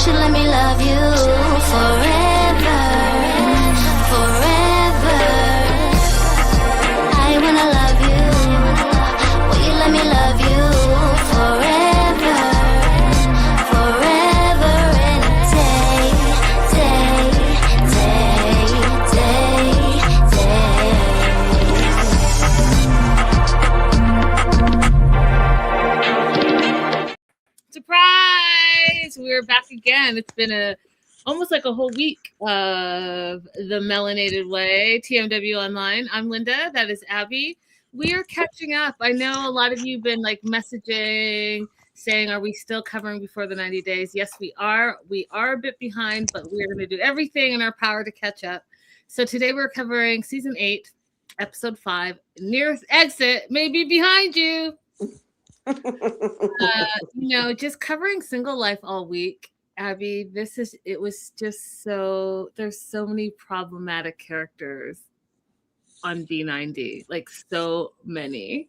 should let me love you forever, forever. I wanna love you. Will you let me love you forever, forever and day, day, day, day, day. Surprise! We're back again. It's been almost like a whole week of the Melanated Way, TMW Online. I'm Linda. That is Abby. We are catching up. I know a lot of you have been like messaging, saying, are we still covering Before the 90 Days? Yes, we are. We are a bit behind, but we're going to do everything in our power to catch up. So today we're covering Season 8, Episode 5, Nearest Exit May Be Behind You. Just covering single life all week. Abby, it was just so, there's so many problematic characters on B90, like so many.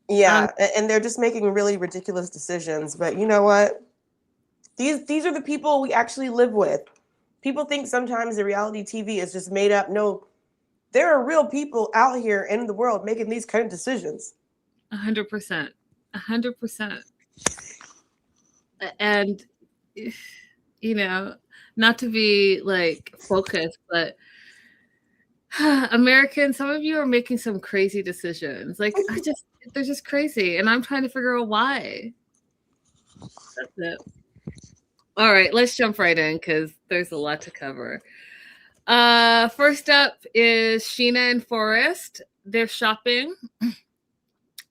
Yeah, and they're just making really ridiculous decisions. But you know what? These are the people we actually live with. People think sometimes the reality TV is just made up. No, there are real people out here in the world making these kind of decisions. 100%. 100%. And, not to be like focused, but Americans, some of you are making some crazy decisions. Like, they're just crazy. And I'm trying to figure out why. That's it. All right, let's jump right in because there's a lot to cover. First up is Sheena and Forrest. They're shopping.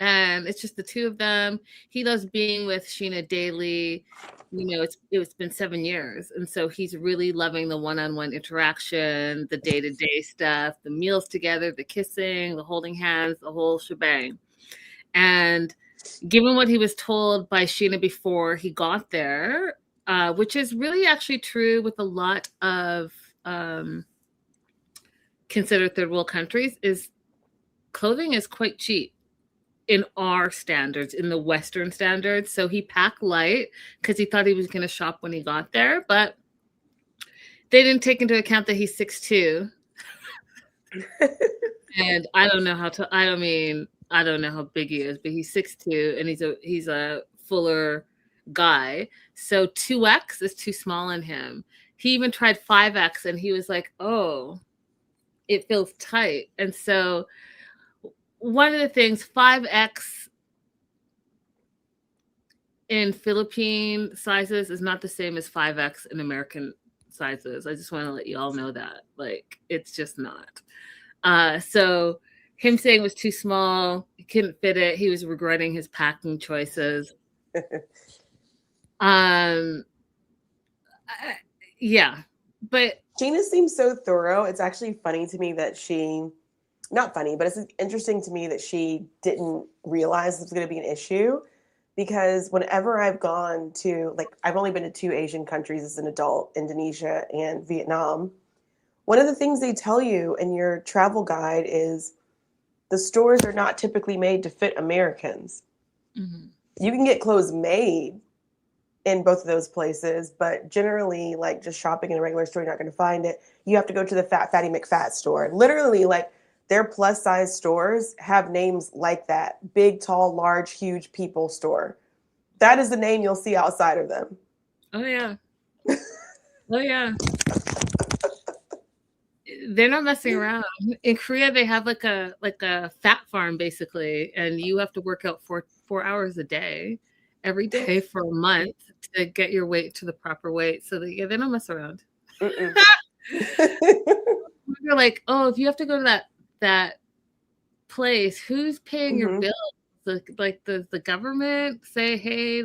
And it's just the two of them. He loves being with Sheena daily. It's been 7 years. And so he's really loving the one-on-one interaction, the day-to-day stuff, the meals together, the kissing, the holding hands, the whole shebang. And given what he was told by Sheena before he got there, which is really actually true with a lot of considered third world countries, is clothing is quite cheap. In our standards, in the Western standards. So he packed light because he thought he was going to shop when he got there, but they didn't take into account that he's 6'2". And I don't know how big he is, but he's 6'2", and he's a fuller guy. So 2X is too small on him. He even tried 5X and he was like, oh, it feels tight. And so one of the things, 5X in Philippine sizes is not the same as 5X in American sizes. I just want to let you all know that. Like, it's just not. So him saying it was too small, he couldn't fit it. He was regretting his packing choices. Yeah. But Sheena seems so thorough. It's actually funny to me that not funny, but it's interesting to me that she didn't realize this was going to be an issue, because whenever I've gone to, I've only been to 2 Asian countries as an adult, Indonesia and Vietnam. One of the things they tell you in your travel guide is the stores are not typically made to fit Americans. Mm-hmm. You can get clothes made in both of those places, but generally, just shopping in a regular store, you're not going to find it. You have to go to the Fat Fatty McFat store. Literally, their plus size stores have names like that. Big, tall, large, huge people store. That is the name you'll see outside of them. Oh, yeah. Oh, yeah. They're not messing around. In Korea, they have like a fat farm, basically, and you have to work out 4 hours a day, every day for a month to get your weight to the proper weight. So they don't mess around. You're like, oh, if you have to go to that place, who's paying your bills? The government say, hey,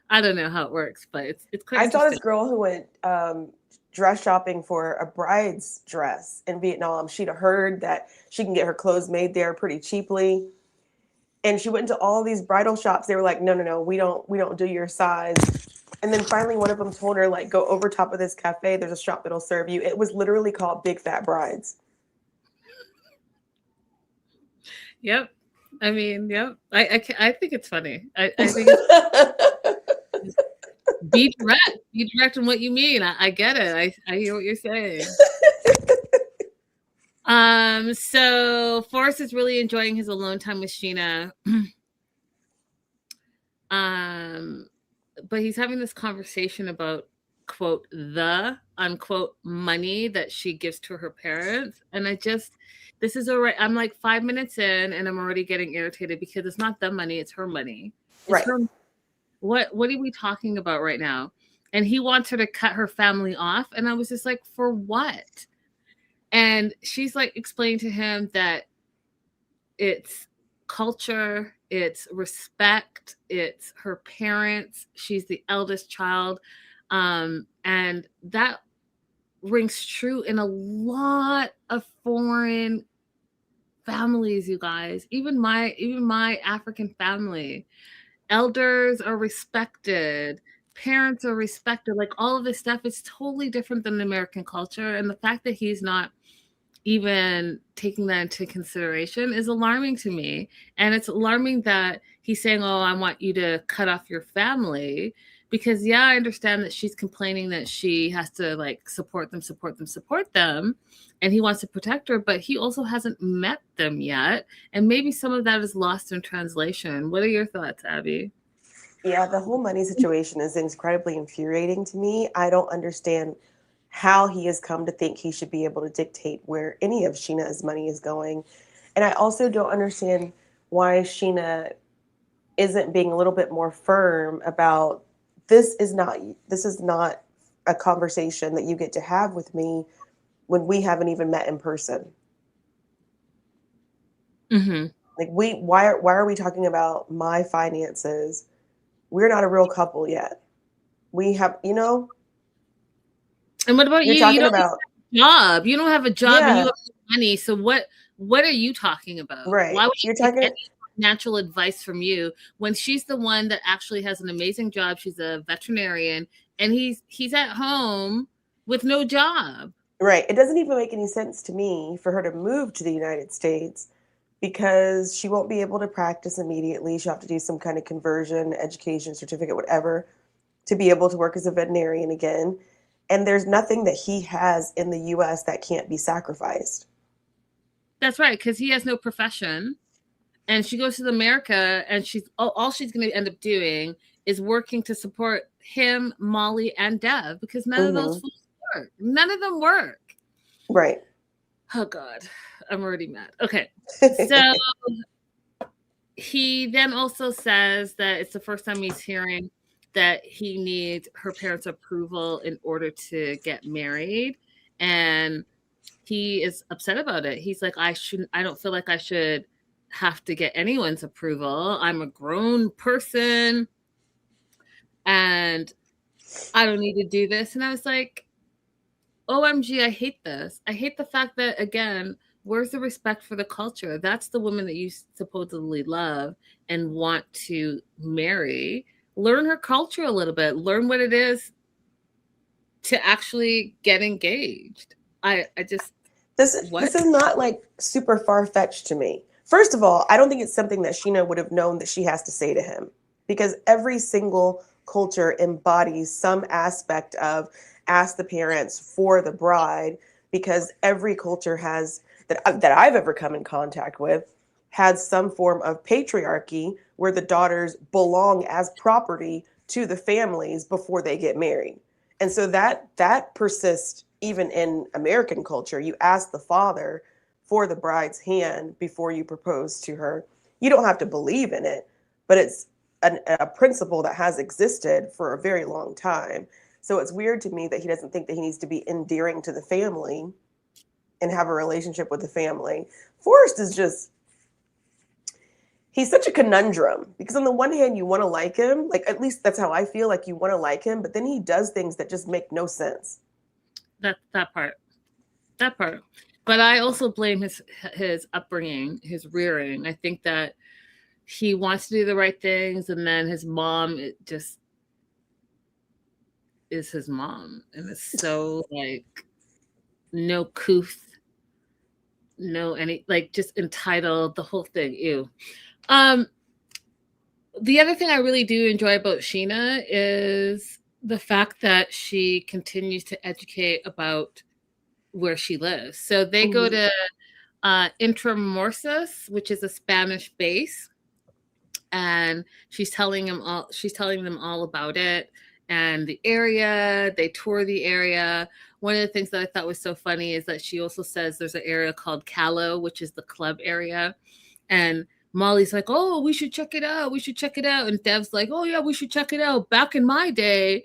I don't know how it works, but it's quite. I saw this girl who went dress shopping for a bride's dress in Vietnam. She'd heard that she can get her clothes made there pretty cheaply, and she went into all these bridal shops. They were like, no, we don't do your size. And then finally, one of them told her, go over top of this cafe. There's a shop that'll serve you. It was literally called Big Fat Brides. Yep. I mean, yep. I think it's funny. I think it's Be direct. Be direct in what you mean. I get it. I hear what you're saying. So Forrest is really enjoying his alone time with Sheena. But he's having this conversation about, quote, the unquote money that she gives to her parents. And this is already, I'm like 5 minutes in and I'm already getting irritated because it's not the money, it's her money. It's Right. her. What are we talking about right now? And he wants her to cut her family off. And I was just like, for what? And she's like explaining to him that it's culture, it's respect, it's her parents. She's the eldest child. And that rings true in a lot of foreign families, you guys. Even my African family. Elders are respected. Parents are respected. Like all of this stuff is totally different than American culture. And the fact that he's not even taking that into consideration is alarming to me. And it's alarming that he's saying, oh, I want you to cut off your family. Because yeah, I understand that she's complaining that she has to like support them. And he wants to protect her, but he also hasn't met them yet. And maybe some of that is lost in translation. What are your thoughts, Abby? Yeah, the whole money situation is incredibly infuriating to me. I don't understand how he has come to think he should be able to dictate where any of Sheena's money is going. And I also don't understand why Sheena isn't being a little bit more firm about this is not a conversation that you get to have with me when we haven't even met in person. Mm-hmm. Like why are we talking about my finances? We're not a real couple yet. We have, And what about you're you? talking You don't about have a job. You don't have a job and you yeah, have money. So what are you talking about? right. Why would she You're take talking any financial advice from you when she's the one that actually has an amazing job? She's a veterinarian and he's at home with no job. right. It doesn't even make any sense to me for her to move to the United States because she won't be able to practice immediately. She'll have to do some kind of conversion, education, certificate, whatever, to be able to work as a veterinarian again. And there's nothing that he has in the US that can't be sacrificed. That's right, because he has no profession. And she goes to America and all she's going to end up doing is working to support him, Molly, and Dev because none of those fools work. None of them work. Right. Oh, God. I'm already mad. Okay. So he then also says that it's the first time he's hearing that he needs her parents' approval in order to get married. And he is upset about it. He's like, I don't feel like I should have to get anyone's approval. I'm a grown person and I don't need to do this. And I was like, OMG, I hate this. I hate the fact that, again, where's the respect for the culture? That's the woman that you supposedly love and want to marry. Learn her culture a little bit. Learn what it is to actually get engaged. This is not like super far-fetched to me. First of all, I don't think it's something that Sheena would have known that she has to say to him because every single culture embodies some aspect of ask the parents for the bride because every culture has that I've ever come in contact with had some form of patriarchy where the daughters belong as property to the families before they get married. And so that persists even in American culture. You ask the father for the bride's hand before you propose to her. You don't have to believe in it, but it's a principle that has existed for a very long time. So it's weird to me that he doesn't think that he needs to be endearing to the family and have a relationship with the family. Forrest is just, he's such a conundrum because on the one hand, you want to like him. Like, at least that's how I feel, like you want to like him, but then he does things that just make no sense. That part. But I also blame his upbringing, his rearing. I think that he wants to do the right things, and then his mom just is his mom, and it's so like no couth, no any like just entitled, the whole thing. Ew. The other thing I really do enjoy about Sheena is the fact that she continues to educate about where she lives. So they go to Intramorsos, which is a Spanish base, and she's telling them all about it and the area. They tour the area. One of the things that I thought was so funny is that she also says there's an area called Calo, which is the club area, and Molly's like, oh, we should check it out. We should check it out. And Dev's like, oh yeah, we should check it out. Back in my day,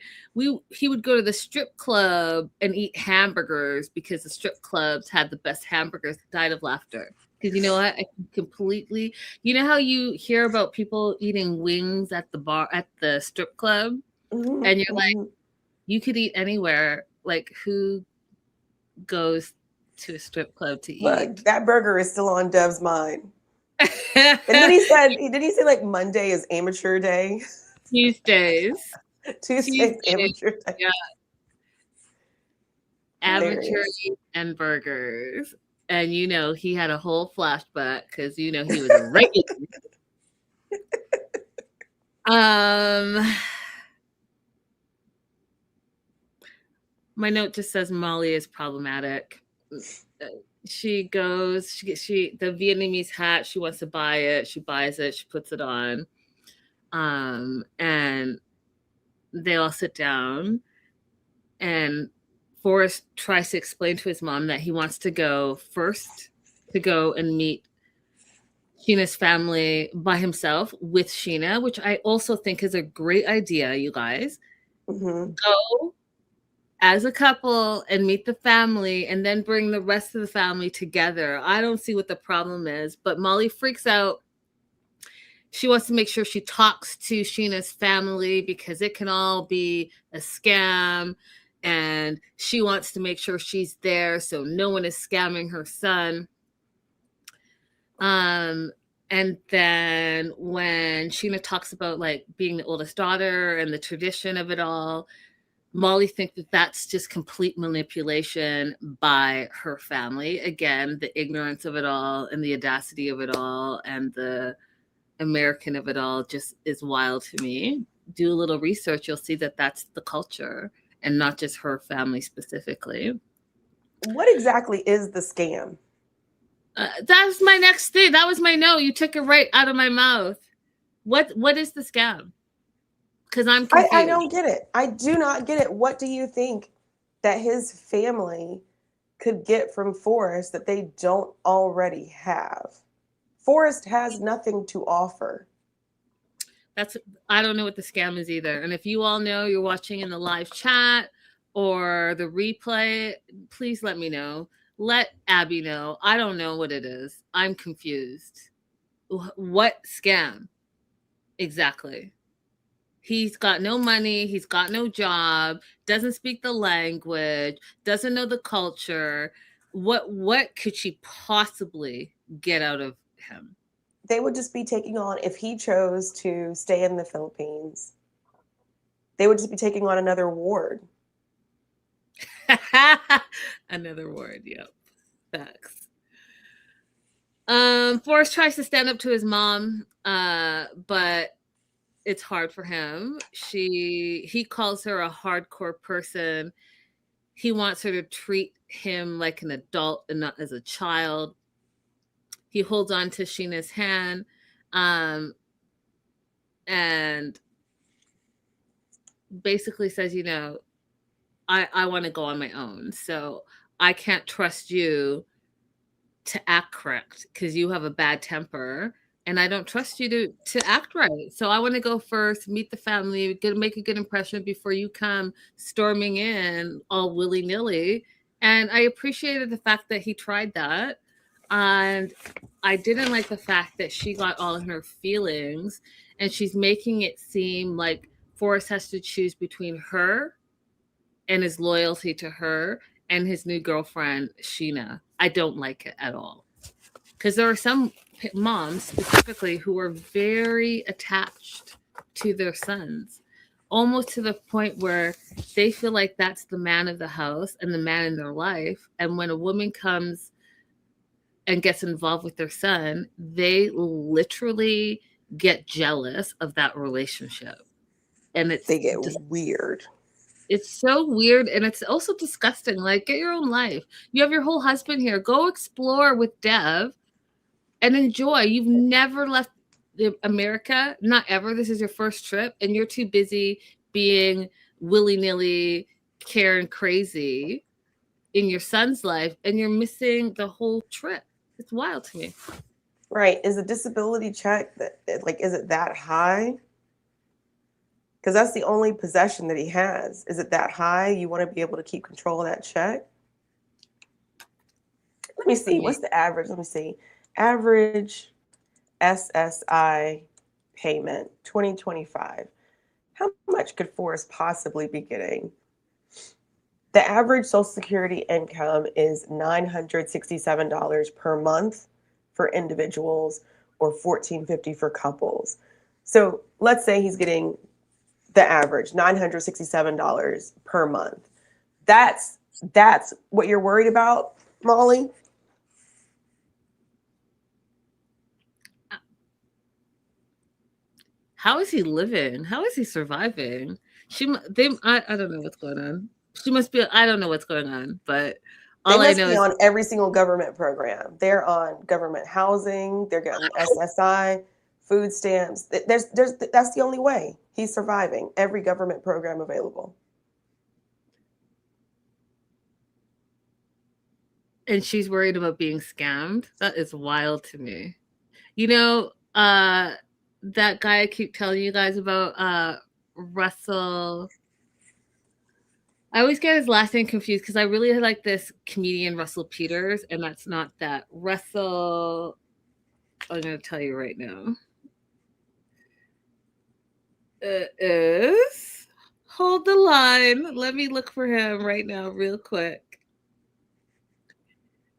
he would go to the strip club and eat hamburgers because the strip clubs had the best hamburgers. Died of laughter. Because you know what? I completely, you know how you hear about people eating wings at the bar, at the strip club? And you're like, you could eat anywhere. Like, who goes to a strip club to eat? Look, that burger is still on Dev's mind. And then he say like Monday is amateur day? Tuesdays Amateur day. Yeah. Amateur and burgers. And you know, he had a whole flashback because you know he was a regular. My note just says Molly is problematic. The Vietnamese hat, she wants to buy it. She buys it. She puts it on. And they all sit down. And Forrest tries to explain to his mom that he wants to go and meet Sheena's family by himself with Sheena, which I also think is a great idea, you guys. Go as a couple and meet the family and then bring the rest of the family together. I don't see what the problem is, but Molly freaks out. She wants to make sure she talks to Sheena's family because it can all be a scam. And she wants to make sure she's there so no one is scamming her son. And then when Sheena talks about like being the oldest daughter and the tradition of it all, Molly thinks that that's just complete manipulation by her family. Again, the ignorance of it all and the audacity of it all and the American of it all just is wild to me. Do a little research, you'll see that that's the culture and not just her family specifically. What exactly is the scam? That's my next thing. That was my note. You took it right out of my mouth. What is the scam? Because I'm confused. I don't get it. I do not get it. What do you think that his family could get from Forrest that they don't already have? Forrest has nothing to offer. I don't know what the scam is either. And if you all know, you're watching in the live chat or the replay, please let me know. Let Abby know. I don't know what it is. I'm confused. What scam? Exactly. He's got no money. He's got no job. Doesn't speak the language. Doesn't know the culture. What could she possibly get out of him? They would just be taking on, if he chose to stay in the Philippines, they would just be taking on another ward. Another ward, yep. Facts. Forrest tries to stand up to his mom, but it's hard for him. He calls her a hardcore person. He wants her to treat him like an adult and not as a child. He holds on to Sheena's hand, and basically says, you know, I want to go on my own. So I can't trust you to act correct because you have a bad temper and I don't trust you to act right. So I want to go first, meet the family, make a good impression before you come storming in all willy-nilly. And I appreciated the fact that he tried that. And I didn't like the fact that she got all in her feelings and she's making it seem like Forrest has to choose between her and his loyalty to her and his new girlfriend, Sheena. I don't like it at all. Because there are some moms specifically who are very attached to their sons, almost to the point where they feel like that's the man of the house and the man in their life. And when a woman comes and gets involved with their son, they literally get jealous of that relationship. And they get just weird. It's so weird, and it's also disgusting. Like, get your own life. You have your whole husband here. Go explore with Dev and enjoy. You've never left America, not ever. This is your first trip, and you're too busy being willy-nilly Karen crazy in your son's life, and you're missing the whole trip. It's wild to me. Right. Is the disability check that like is it that high? Because that's the only possession that he has. Is it that high? You want to be able to keep control of that check? Let me see. What's the average? Let me see. Average SSI payment 2025. How much could Forrest possibly be getting? The average Social Security income is $967 per month for individuals or $1,450 for couples. So let's say he's getting the average $967 per month. That's what you're worried about, Molly? How is he living? How is he surviving? I don't know what's going on. She must be. I don't know what's going on, but all I know is on every single government program. They're on government housing. They're getting SSI, food stamps. That's the only way he's surviving. Every government program available. and she's worried about being scammed. That is wild to me. That guy I keep telling you guys about, Russell. I always get his last name confused because I really like this comedian Russell Peters, and that's not that. Russell, I'm going to tell you right now. It is. Hold the line. Let me look for him right now, real quick.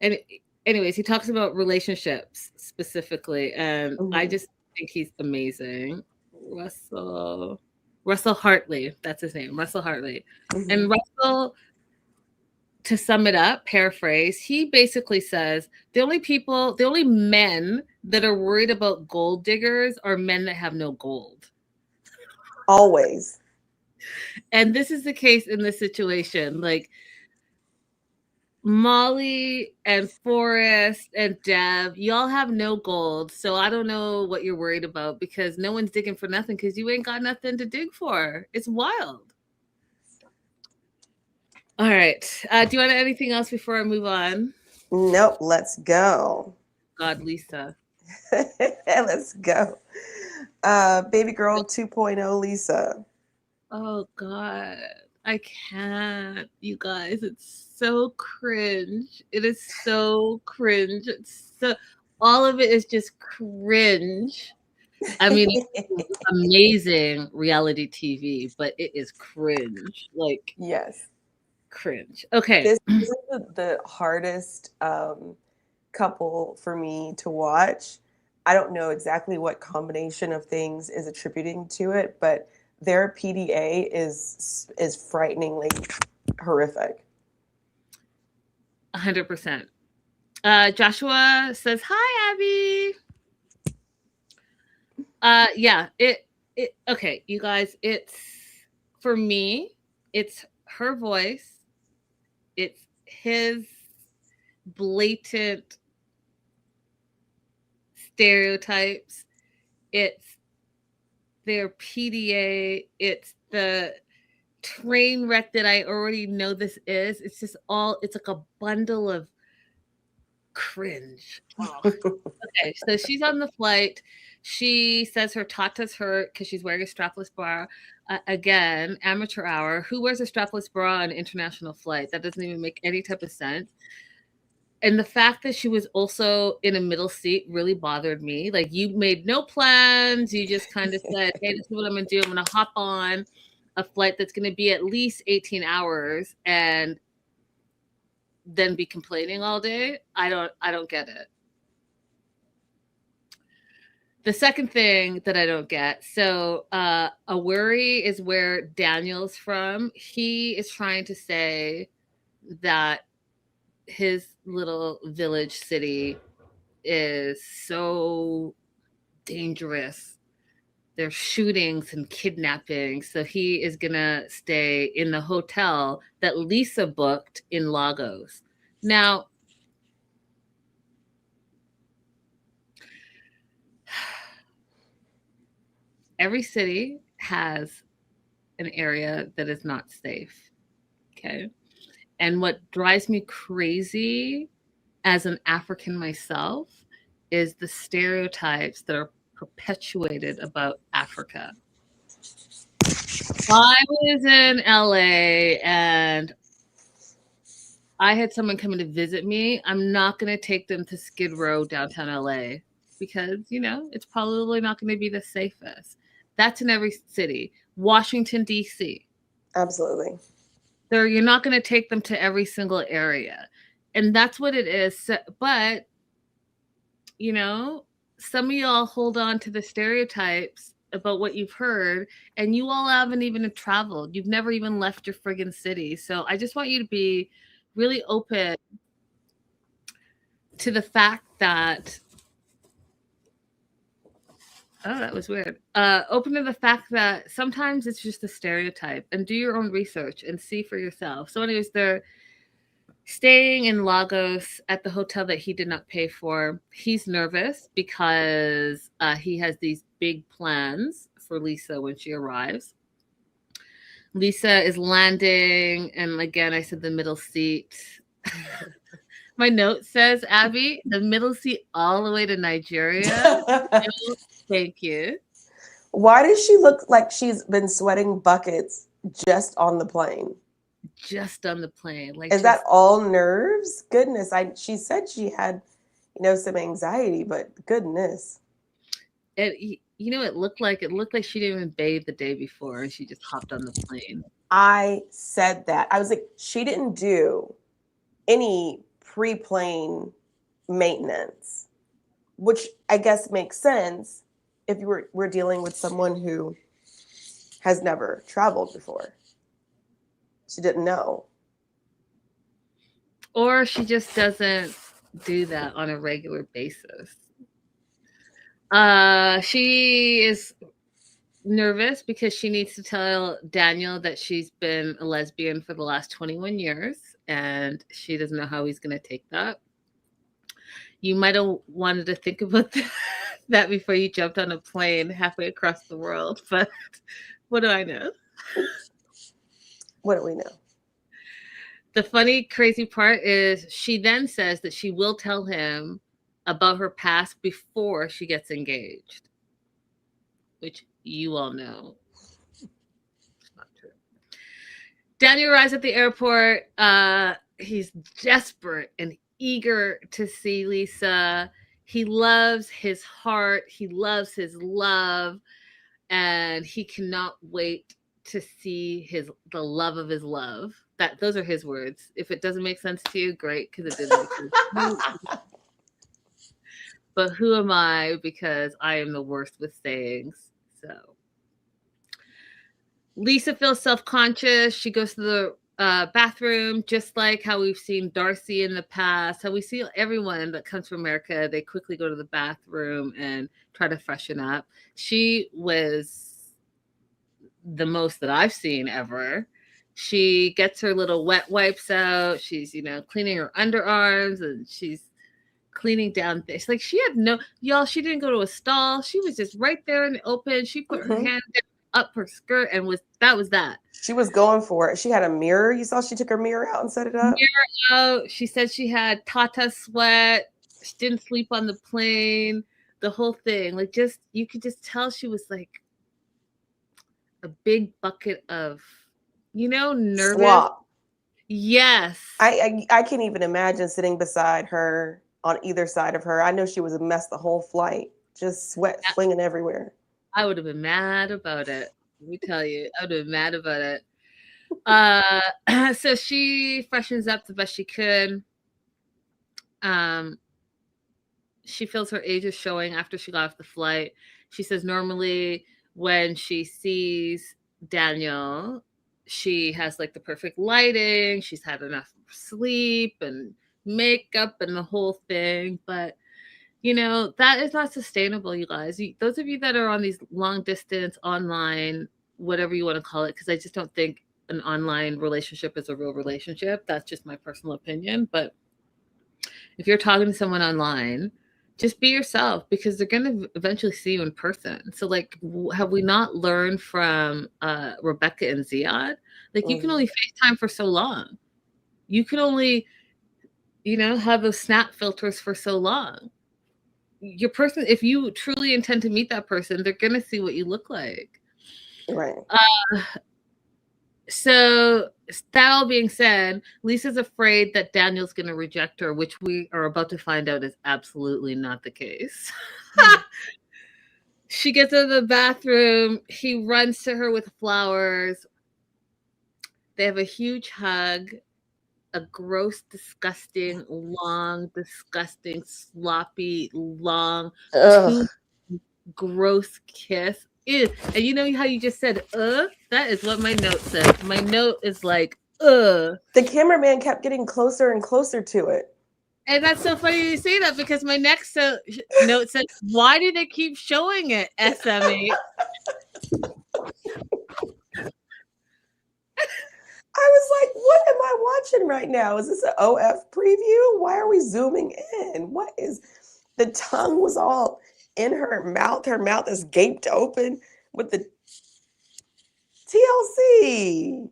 And anyways, he talks about relationships specifically, and I just think he's amazing. Russell Hartley, that's his name, Russell Hartley. And Russell, to sum it up, paraphrase, he basically says the only men that are worried about gold diggers are men that have no gold. Always. And this is the case in this situation. Like, Molly and Forrest and Deb, y'all have no gold. So I don't know what you're worried about, because no one's digging for nothing because you ain't got nothing to dig for. It's wild. All right. Do you want anything else before I move on? Nope. Let's go. God, Lisa. Let's go. Baby girl 2.0 Lisa. Oh, God. I can't, you guys. It's so cringe. It is so cringe. All of it is just cringe. I mean, it's amazing reality TV, but it is cringe. Like, yes, cringe. Okay. This is the hardest couple for me to watch. I don't know exactly what combination of things is attributing to it, but their PDA is frighteningly horrific. 100%. Joshua says, "Hi, Abby." Yeah, okay, you guys, it's, for me, it's her voice, it's his blatant stereotypes, it's their PDA, it's the train wreck that I already know this is. It's just it's like a bundle of cringe. Oh. Okay, so she's on the flight. She says her tata's hurt because she's wearing a strapless bra. Again, amateur hour. Who wears a strapless bra on an international flight? That doesn't even make any type of sense. And the fact that she was also in a middle seat really bothered me. Like, you made no plans. You just kind of said, hey, this is what I'm going to do. I'm going to hop on a flight that's going to be at least 18 hours and then be complaining all day. I don't get it. The second thing that I don't get, so a worry is where Daniel's from. He is trying to say that his little village city is so dangerous, there's shootings and kidnapping. So he is going to stay in the hotel that Lisa booked in Lagos. Now, every city has an area that is not safe. Okay. And what drives me crazy as an African myself is the stereotypes that are perpetuated about Africa. I was in LA and I had someone coming to visit me. I'm not going to take them to Skid Row, downtown LA, because, you know, it's probably not going to be the safest. That's in every city. Washington, D.C. Absolutely. You're not going to take them to every single area. And that's what it is. But, you know, some of y'all hold on to the stereotypes about what you've heard, and you all haven't even traveled. You've never even left your friggin' city. So I just want you to be really open to the fact that, oh, that was weird. Open to the fact that sometimes it's just a stereotype, and do your own research and see for yourself. So anyways, they're staying in Lagos at the hotel that he did not pay for. He's nervous because he has these big plans for Lisa when she arrives. Lisa is landing, and again, I said the middle seat. My note says, Abby, the middle seat all the way to Nigeria. No, thank you. Why does she look like she's been sweating buckets just on the plane? Just on the plane. Like, is that all nerves? Goodness. She said she had, you know, some anxiety, but goodness. It, you know, it looked like she didn't even bathe the day before and she just hopped on the plane. I said that. I was like, she didn't do any pre-plane maintenance, which I guess makes sense if we're dealing with someone who has never traveled before. She didn't know. Or she just doesn't do that on a regular basis. She is nervous because she needs to tell Daniel that she's been a lesbian for the last 21 years, and she doesn't know how he's going to take that. You might have wanted to think about that before you jumped on a plane halfway across the world, but what do I know? What do we know? The funny, crazy part is she then says that she will tell him about her past before she gets engaged, which you all know. It's not true. Daniel arrives at the airport. He's desperate and eager to see Lisa. He loves his heart. He loves his love. And he cannot wait to see the love of his love. Those are his words. If it doesn't make sense to you, great, because it didn't make sense. But who am I? Because I am the worst with sayings. So Lisa feels self-conscious. She goes to the bathroom, just like how we've seen Darcy in the past, how we see everyone that comes from America, they quickly go to the bathroom and try to freshen up. She was the most that I've seen ever. She gets her little wet wipes out. She's, you know, cleaning her underarms, and she's cleaning down things. Like, she had she didn't go to a stall. She was just right there in the open. She put her hand up her skirt and that was that. She was going for it. She had a mirror. You saw she took her mirror out and set it up? Mirror out. She said she had Tata sweat. She didn't sleep on the plane. The whole thing. Like, just, you could just tell she was like a big bucket of, you know, nervous. Slop. Yes. I can't even imagine sitting beside her on either side of her. I know she was a mess the whole flight. Just sweat flinging everywhere. I would have been mad about it. Let me tell you, I would have been mad about it. So she freshens up the best she could. She feels her age is showing after she got off the flight. She says normally when she sees Daniel, she has like the perfect lighting. She's had enough sleep and makeup and the whole thing. But You know, that is not sustainable, you guys. Those of you that are on these long distance, online, whatever you want to call it, because I just don't think an online relationship is a real relationship. That's just my personal opinion. But if you're talking to someone online, just be yourself because they're going to eventually see you in person. So, like, have we not learned from Rebecca and Ziad? Like, you can only FaceTime for so long. You can only, have those snap filters for so long. Your person, if you truly intend to meet that person, they're going to see what you look like. Right. So that all being said, Lisa's afraid that Daniel's going to reject her, which we are about to find out is absolutely not the case. She gets out of the bathroom. He runs to her with flowers. They have a huge hug, a gross, disgusting, long, disgusting, sloppy, long, too gross kiss. Ew. And you know how you just said, that is what my note says. My note is like, The cameraman kept getting closer and closer to it. And that's so funny you say that because my next note says, why do they keep showing it, SME? I was like, what am I watching right now? Is this an OF preview? Why are we zooming in? What is, the tongue was all in her mouth. Her mouth is gaped open with the TLC.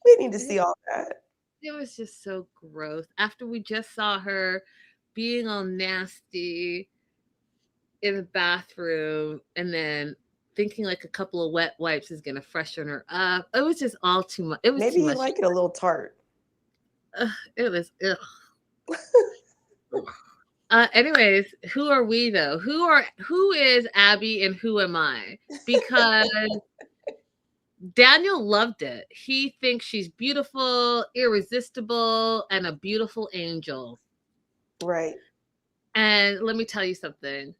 We need to see all that. It was just so gross. After we just saw her being all nasty in the bathroom and then thinking like a couple of wet wipes is going to freshen her up. It was just all too much. It was Maybe too you much. like it a little tart. It was, anyways, who are we though? Who is Abby and who am I? Because Daniel loved it. He thinks she's beautiful, irresistible, and a beautiful angel. Right. And let me tell you something.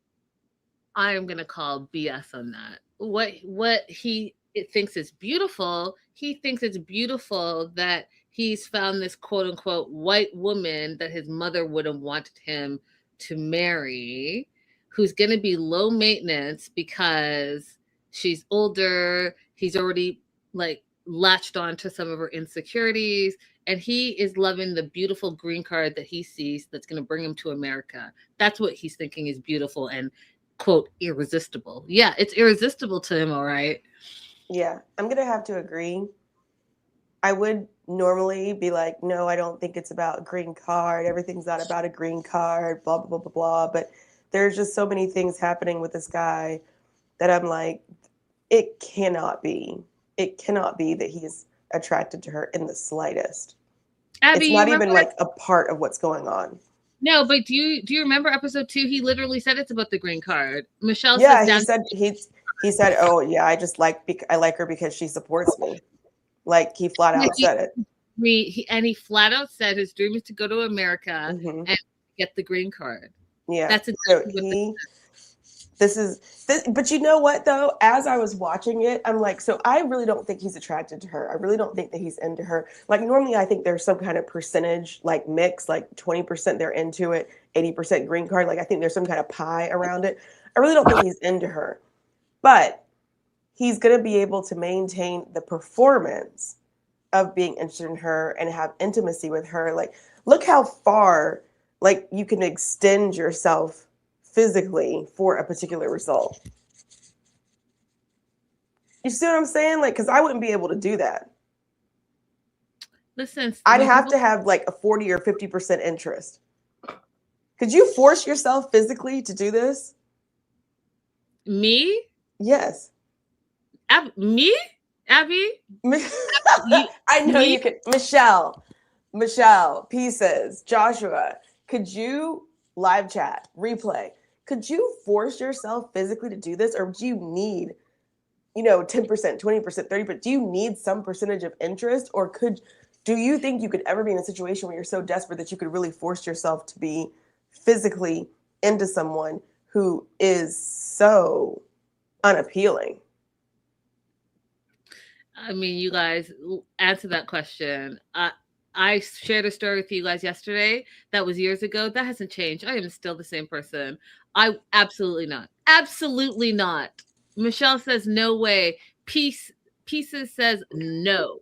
I am gonna call BS on that. What he thinks is beautiful, he thinks it's beautiful that he's found this quote unquote white woman that his mother would have wanted him to marry, who's gonna be low maintenance because she's older. He's already like latched on to some of her insecurities, and he is loving the beautiful green card that he sees that's going to bring him to America. That's what he's thinking is beautiful and quote irresistible. Yeah, it's irresistible to him, all right. Yeah, I'm gonna have to agree. I would normally be like, no, I don't think it's about a green card. Everything's not about a green card, blah, blah, blah, blah, blah. But there's just so many things happening with this guy that I'm like, it cannot be. It cannot be that he is attracted to her in the slightest. Abby, it's not even like a part of what's going on. No, but do you remember episode 2? He literally said it's about the green card. Michelle said he said, oh yeah, I like her because she supports me. Like he flat out said it. He flat out said his dream is to go to America and get the green card. Yeah, that's exactly but you know what though? As I was watching it, I'm like, so I really don't think he's attracted to her. I really don't think that he's into her. Like normally I think there's some kind of percentage like mix, like 20% they're into it, 80% green card. Like I think there's some kind of pie around it. I really don't think he's into her. But he's going to be able to maintain the performance of being interested in her and have intimacy with her. Like, look how far, like, you can extend yourself physically for a particular result. You see what I'm saying? Like, because I wouldn't be able to do that. Listen, I'd have to have like a 40 or 50% interest. Could you force yourself physically to do this? Me? Yes. Me? Abby? I know you could. Michelle, Pieces, Joshua, could you live chat, replay? Could you force yourself physically to do this? Or do you need, 10%, 20%, 30%? Do you need some percentage of interest? Or do you think you could ever be in a situation where you're so desperate that you could really force yourself to be physically into someone who is so unappealing? I mean, you guys answer that question. I shared a story with you guys yesterday that was years ago. That hasn't changed. I am still the same person. I absolutely not. Absolutely not. Michelle says no way. Pieces says no.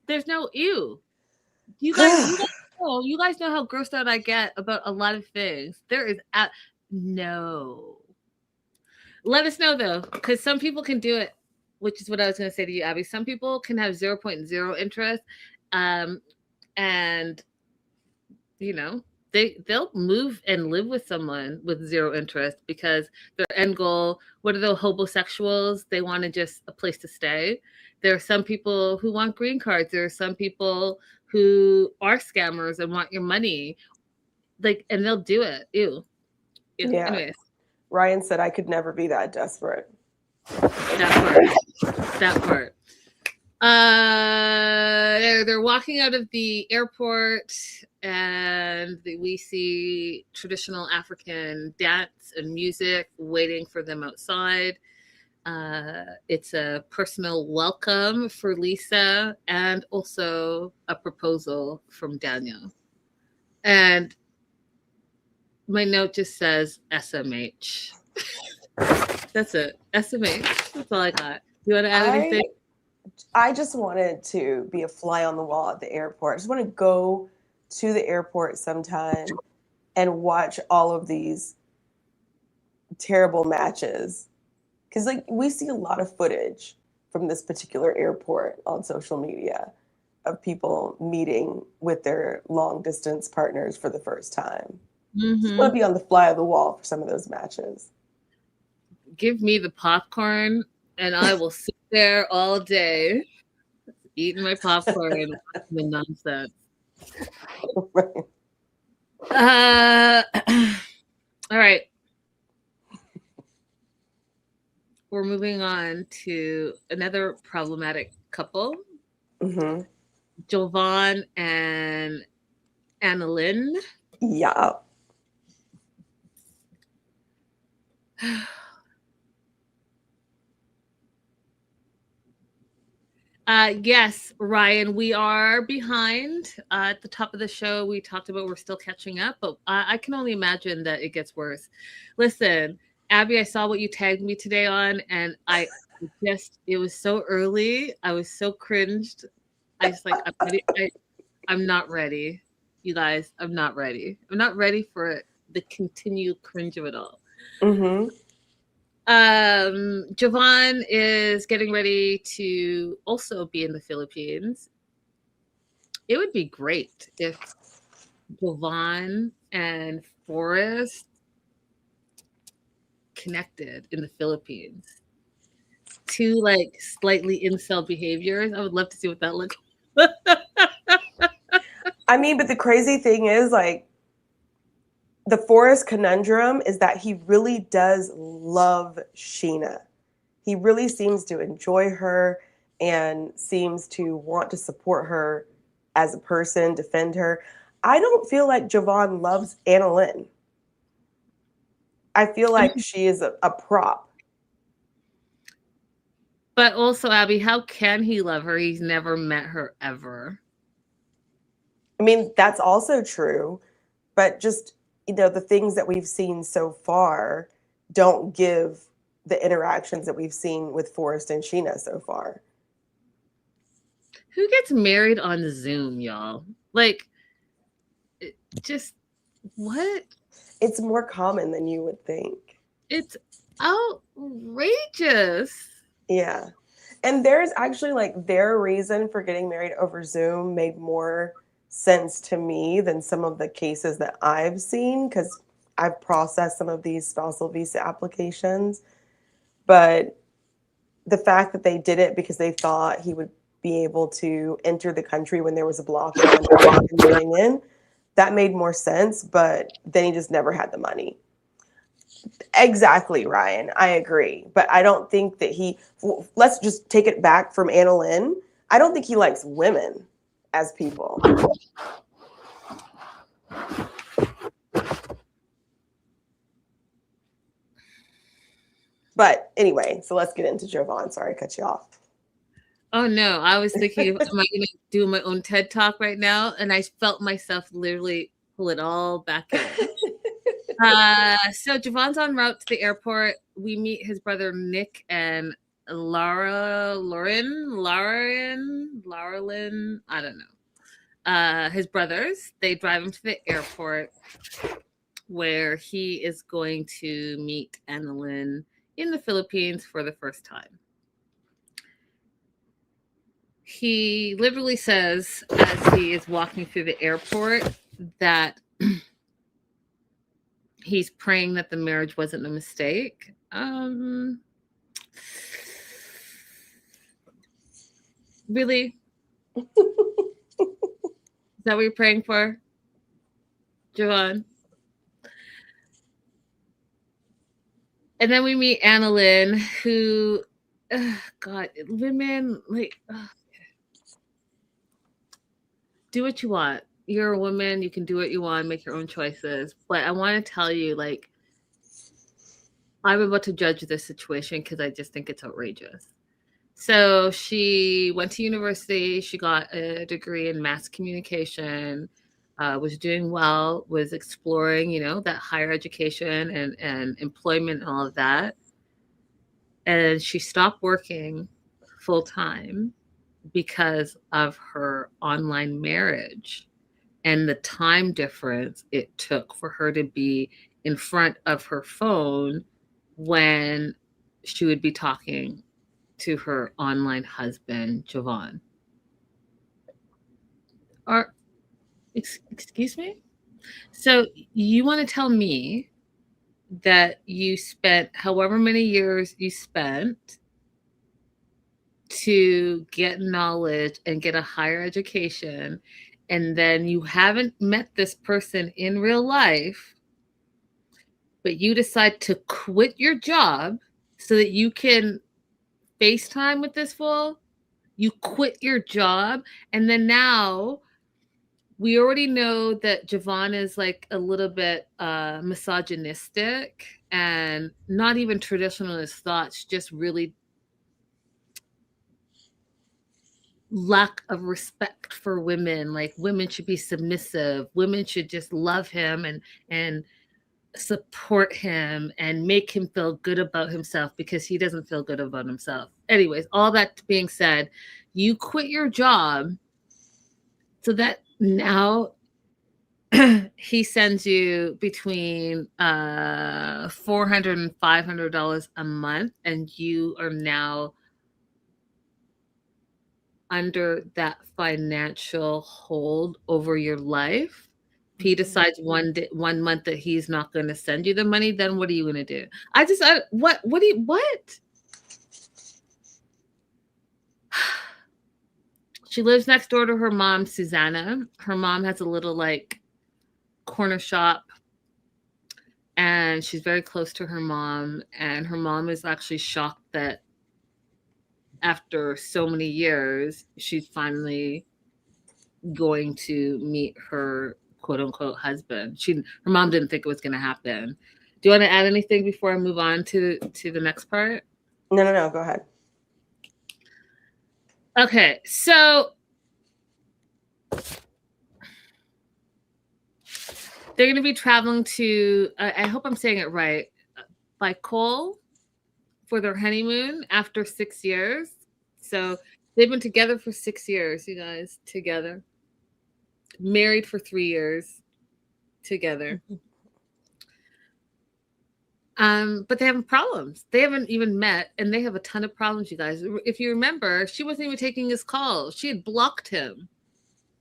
There's no ew. You guys know how grossed out I get about a lot of things. There is no. Let us know though, because some people can do it, which is what I was going to say to you, Abby. Some people can have 0.0 interest, and you know they'll move and live with someone with zero interest because their end goal. What are the homosexuals? They want to just a place to stay. There are some people who want green cards. There are some people who are scammers and want your money, and they'll do it. Ew. Yeah. Anyways. Ryan said I could never be that desperate. That part. They're walking out of the airport, and we see traditional African dance and music waiting for them outside. It's a personal welcome for Lisa, and also a proposal from Daniel. And my note just says SMH. That's it. SMH. That's all I got. You want to add anything? I just wanted to be a fly on the wall at the airport. I just want to go to the airport sometime and watch all of these terrible matches. Because we see a lot of footage from this particular airport on social media of people meeting with their long distance partners for the first time. Mm-hmm. Just want to be on the fly of the wall for some of those matches. Give me the popcorn and I will sit there all day eating my popcorn and watching the nonsense. Right. All right. We're moving on to another problematic couple. Mm-hmm. Jovan and Annalyn. Yeah. Yes, Ryan, we are behind. At the top of the show, we talked about we're still catching up, but I can only imagine that it gets worse. Listen, Abby, I saw what you tagged me today on, and it was so early. I was so cringed. I just I'm not ready. You guys, I'm not ready. I'm not ready for the continued cringe of it all. Mm-hmm. Jovan is getting ready to also be in the Philippines. It would be great if Jovan and Forrest connected in the Philippines. Two slightly incel behaviors. I would love to see what that looks like. I mean, but the crazy thing is the Forrest conundrum is that he really does love Sheena. He really seems to enjoy her and seems to want to support her as a person, defend her. I don't feel like Jovan loves Annalyn. I feel like she is a prop. But also, Abby, how can he love her? He's never met her ever. I mean, that's also true, but just the things that we've seen so far don't give the interactions that we've seen with Forrest and Sheena so far. Who gets married on Zoom, y'all? Just what? It's more common than you would think. It's outrageous. Yeah. And there's actually their reason for getting married over Zoom made more sense to me than some of the cases that I've seen, because I've processed some of these spousal visa applications. But the fact that they did it because they thought he would be able to enter the country when there was a blockade on getting in, that made more sense, but then he just never had the money. Exactly, Ryan. I agree. But I don't think that let's just take it back from Annalyn. I don't think he likes women as people. But anyway, so let's get into Jovan. Sorry, I cut you off. Oh no, I was thinking, am I going to do my own TED talk right now? And I felt myself literally pull it all back in. So Javon's en route to the airport. We meet his brother Nick and Lauren, I don't know. His brothers. They drive him to the airport where he is going to meet Annalyn in the Philippines for the first time. He literally says, as he is walking through the airport, that he's praying that the marriage wasn't a mistake. Really? Is that what you're praying for, Javon? And then we meet Annalyn, who, God, women, like, do what you want. You're a woman. You can do what you want, make your own choices. But I want to tell you, like, I'm about to judge this situation because I just think it's outrageous. So she went to university. She got a degree in mass communication, was doing well, was exploring, that higher education and employment and all of that. And she stopped working full time because of her online marriage and the time difference it took for her to be in front of her phone when she would be talking to her online husband, Javon. Or, excuse me? So you want to tell me that you spent however many years you spent to get knowledge and get a higher education, and then you haven't met this person in real life, but you decide to quit your job so that you can FaceTime with this fool? You quit your job, and then now we already know that Javon is like a little bit misogynistic and not even traditional in his thoughts, just really lack of respect for women. Like, women should be submissive. Women should just love him and support him and make him feel good about himself because he doesn't feel good about himself. Anyways, all that being said, you quit your job so that now he sends you between $400 and $500 a month, and you are now under that financial hold over your life. If he decides one month that he's not going to send you the money, then what are you going to do? What? She lives next door to her mom, Susanna. Her mom has a little like corner shop, and she's very close to her mom. And her mom is actually shocked that after so many years, she's finally going to meet her quote unquote husband. Her mom didn't think it was going to happen. Do you want to add anything before I move on to the next part? No. Go ahead. Okay, so they're going to be traveling to, I hope I'm saying it right, Bicol for their honeymoon after 6 years. So they've been together for 6 years, you guys, together. Married for 3 years together. But they have problems. They haven't even met, and they have a ton of problems, you guys. If you remember, she wasn't even taking his calls. She had blocked him.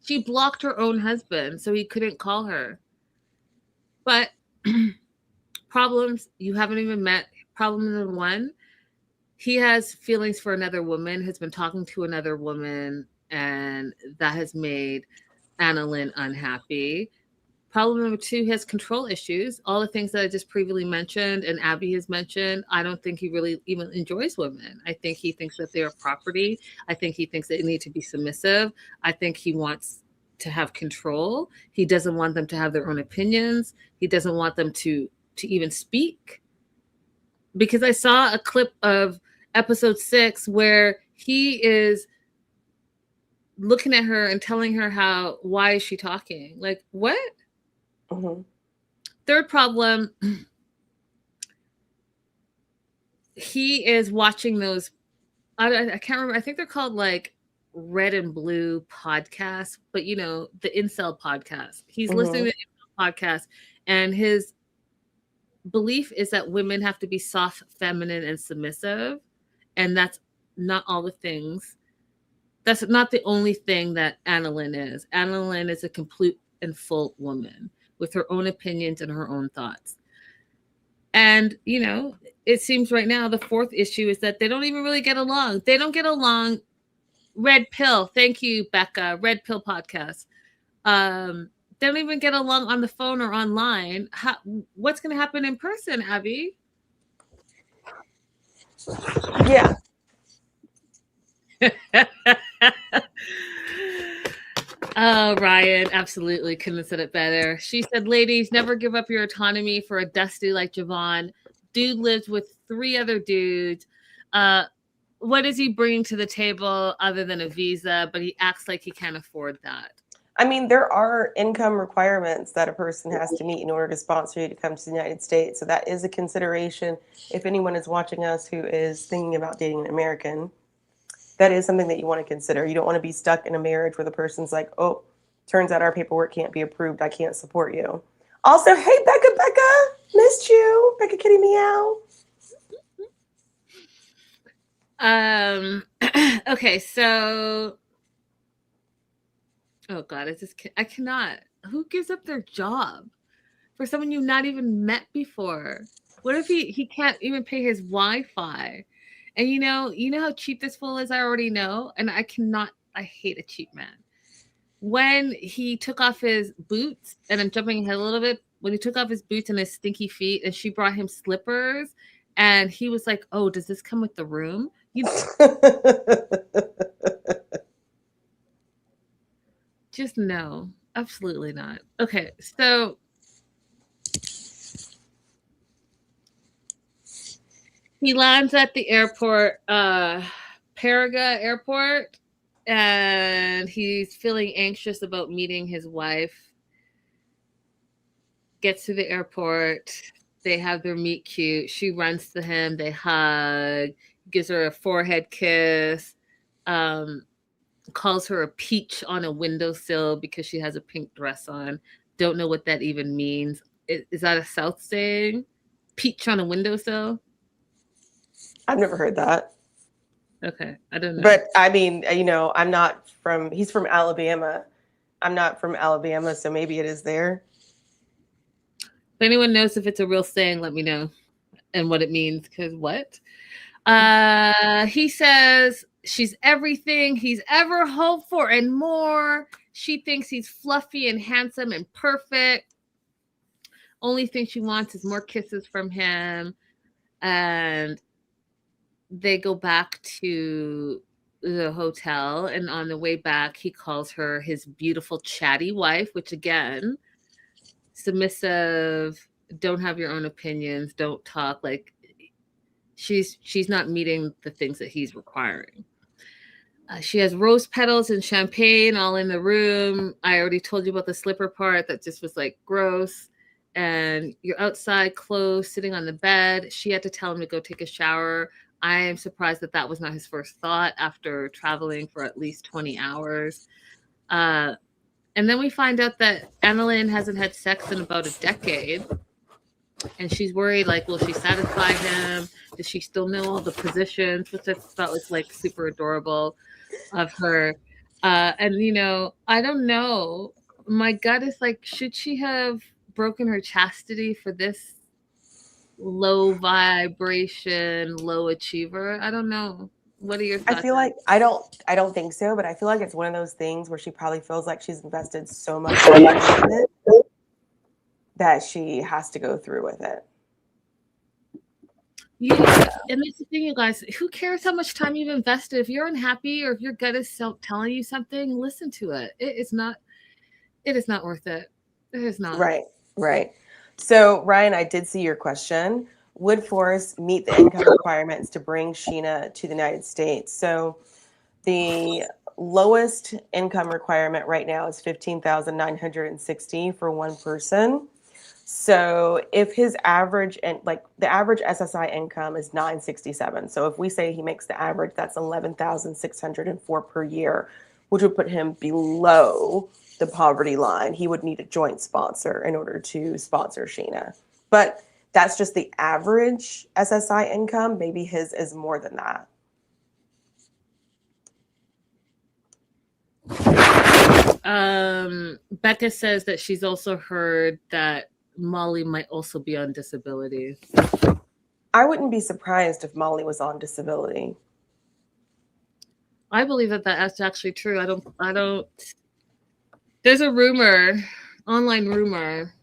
She blocked her own husband, so he couldn't call her. But problems you haven't even met. Problem number one, he has feelings for another woman, has been talking to another woman, and that has made Annalyn unhappy. Problem number two, he has control issues. All the things that I just previously mentioned and Abby has mentioned, I don't think he really even enjoys women. I think he thinks that they are property. I think he thinks they need to be submissive. I think he wants to have control. He doesn't want them to have their own opinions. He doesn't want them to even speak. Because I saw a clip of episode 6 where he is looking at her and telling her why is she talking? Like, what? Mm-hmm. Third problem, he is watching those, I can't remember, I think they're called like Red and Blue podcasts, but you know, the incel podcast. He's listening to the incel podcast, and his belief is that women have to be soft, feminine, and submissive. And that's not all the things. That's not the only thing that Annalyn is. Annalyn is a complete and full woman with her own opinions and her own thoughts. And, you know, it seems right now the fourth issue is that they don't even really get along. They don't get along. Red Pill. Thank you, Becca. Red Pill podcast. They don't even get along on the phone or online. What's going to happen in person, Abby? Yeah. Oh, Ryan, absolutely couldn't have said it better. She said, ladies, never give up your autonomy for a dusty like Javon. Dude lives with 3 other dudes. What is he bringing to the table other than a visa? But he acts like he can't afford that. I mean, there are income requirements that a person has to meet in order to sponsor you to come to the United States. So that is a consideration. If anyone is watching us who is thinking about dating an American, that is something that you want to consider. You don't want to be stuck in a marriage where the person's like, oh, turns out our paperwork can't be approved. I can't support you. Also, hey, Becca, missed you. Becca Kitty Meow. Okay, so, oh God, I cannot. Who gives up their job for someone you've not even met before? What if he can't even pay his Wi-Fi? And you know how cheap this fool is, I already know. And I hate a cheap man. When he took off his boots, and I'm jumping ahead a little bit, when he took off his boots and his stinky feet, and she brought him slippers, and he was like, oh, does this come with the room? Just no, absolutely not. Okay, so he lands at the airport, Paraga Airport, and he's feeling anxious about meeting his wife. Gets to the airport. They have their meet cute. She runs to him. They hug. Gives her a forehead kiss. Calls her a peach on a windowsill because she has a pink dress on. Don't know what that even means. Is that a South saying? Peach on a windowsill? I've never heard that. Okay, I don't know. But I mean, you know, he's from Alabama. I'm not from Alabama, so maybe it is there. If anyone knows if it's a real saying, let me know and what it means, because what? He says she's everything he's ever hoped for and more. She thinks he's fluffy and handsome and perfect. Only thing she wants is more kisses from him. And they go back to the hotel, and on the way back, he calls her his beautiful chatty wife, which again, submissive, don't have your own opinions, don't talk. Like she's not meeting the things that he's requiring. She has rose petals and champagne all in the room. I already told you about the slipper part. That just was like gross. And you're outside, clothes, sitting on the bed. She had to tell him to go take a shower. I am surprised that was not his first thought after traveling for at least 20 hours. And then we find out that Annalyn hasn't had sex in about a decade. And she's worried, like, will she satisfy him? Does she still know all the positions? Which I thought was, like, super adorable of her. And, you know, I don't know. My gut is like, should she have broken her chastity for this low vibration, low achiever? I don't know. What are your thoughts? I feel like I don't think so, but I feel like it's one of those things where she probably feels like she's invested so much in it that she has to go through with it. Yeah, and that's the thing, you guys. Who cares how much time you've invested? If you're unhappy or if your gut is telling you something, listen to it. It is not worth it. It is not. Right. So, Ryan, I did see your question. Would Forrest meet the income requirements to bring Sheena to the United States? So, The lowest income requirement right now is $15,960 for one person. So if his average and like the average SSI income is 967. So if we say he makes the average, that's 11,604 per year, which would put him below the poverty line. He would need a joint sponsor in order to sponsor Sheena. But that's just the average SSI income. Maybe his is more than that. Becca says that she's also heard that Molly might also be on disability. I wouldn't be surprised if Molly was on disability. I believe that that's actually true. I don't. There's a rumor, online rumor,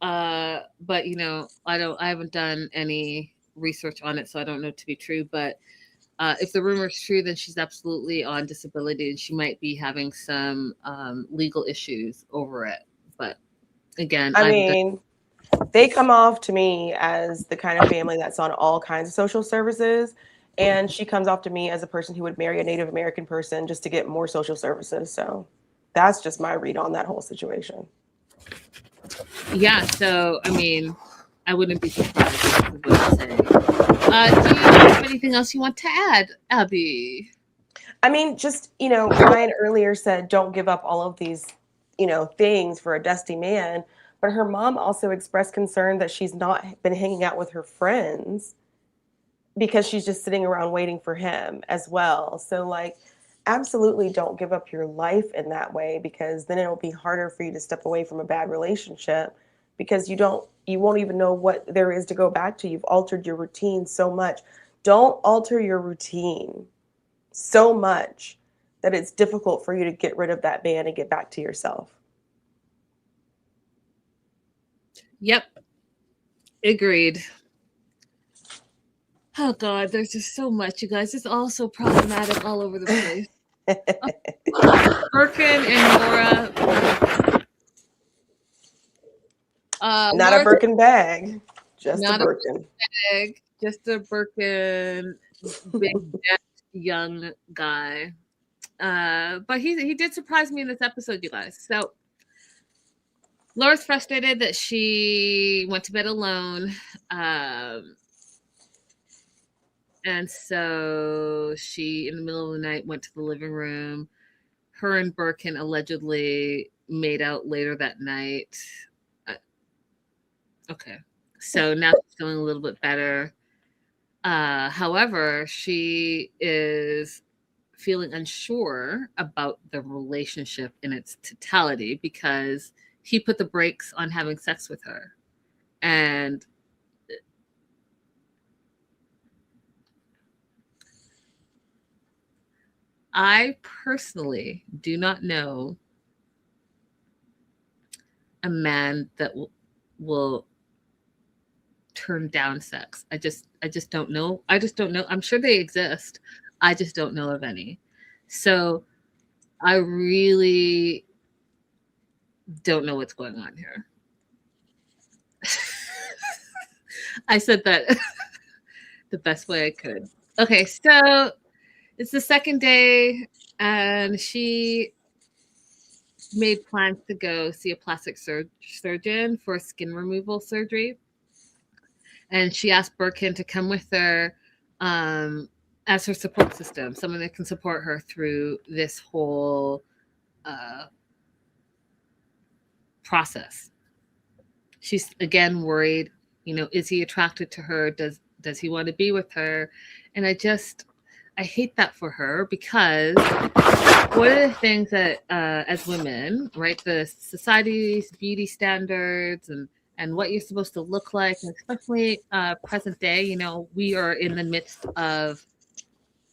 but you know, I haven't done any research on it, so I don't know to be true. But if the rumor is true, then she's absolutely on disability, and she might be having some legal issues over it. But again, I mean, they come off to me as the kind of family that's on all kinds of social services. And she comes off to me as a person who would marry a Native American person just to get more social services. So that's just my read on that whole situation. Yeah. So, I mean, I wouldn't be surprised. Is what I'm saying. Do you have anything else you want to add, Abby? I mean, just, you know, Ryan earlier said, don't give up all of these, you know, things for a dusty man. But her mom also expressed concern that she's not been hanging out with her friends because she's just sitting around waiting for him as well. So, like, absolutely don't give up your life in that way, because then it'll be harder for you to step away from a bad relationship because you won't even know what there is to go back to. You've altered your routine so much. Don't alter your routine so much that it's difficult for you to get rid of that man and get back to yourself. Yep. Agreed. Oh God, there's just so much, you guys. It's all so problematic all over the place. Birkin and Nora. Not a Birkin bag, just a Birkin. Bag, just a Birkin, big young guy. But he did surprise me in this episode, you guys. So Laura's frustrated that she went to bed alone. And so she, in the middle of the night, went to the living room. Her and Birkin allegedly made out later that night. Okay. So now she's feeling a little bit better. However, she is feeling unsure about the relationship in its totality because he put the brakes on having sex with her. And I personally do not know a man that will turn down sex. I just don't know. I just don't know. I'm sure they exist. I just don't know of any. So I really don't know what's going on here. I said that the best way I could. Okay, so it's the second day, and she made plans to go see a plastic surgeon for skin removal surgery. And she asked Birkin to come with her as her support system, someone that can support her through this whole process. She's again worried, you know, is he attracted to her? Does he want to be with her? And I hate that for her, because one of the things that as women, right, the society's beauty standards and what you're supposed to look like, and especially present day, you know, we are in the midst of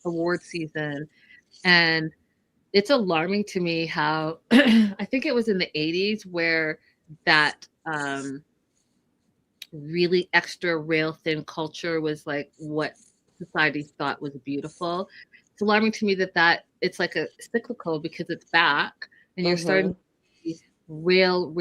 award season, and it's alarming to me how I think it was in the 80s where that really extra rail thin culture was like what society thought was beautiful. It's alarming to me that it's like a cyclical, because it's back and you're starting to see rail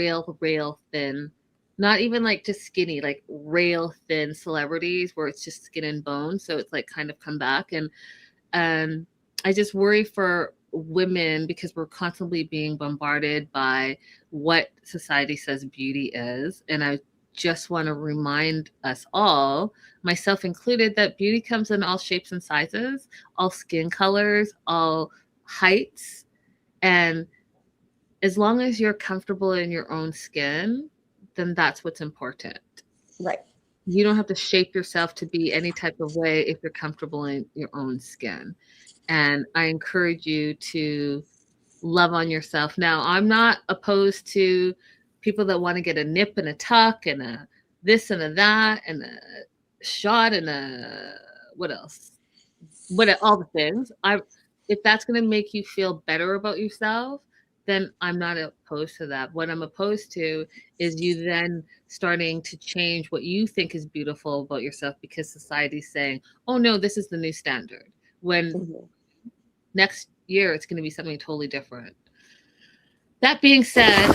thin, not even like just skinny, like rail thin celebrities where it's just skin and bone. So it's like kind of come back, and I just worry for women because we're constantly being bombarded by what society says beauty is. And I just want to remind us all, myself included, that beauty comes in all shapes and sizes, all skin colors, all heights. And as long as you're comfortable in your own skin, then that's what's important. Right. You don't have to shape yourself to be any type of way if you're comfortable in your own skin. And I encourage you to love on yourself. Now, I'm not opposed to people that want to get a nip and a tuck and a this and a that and a shot and a what else? All the things. If that's going to make you feel better about yourself, then I'm not opposed to that. What I'm opposed to is you then starting to change what you think is beautiful about yourself because society's saying, oh no, this is the new standard. When Mhm. next year it's going to be something totally different. That being said,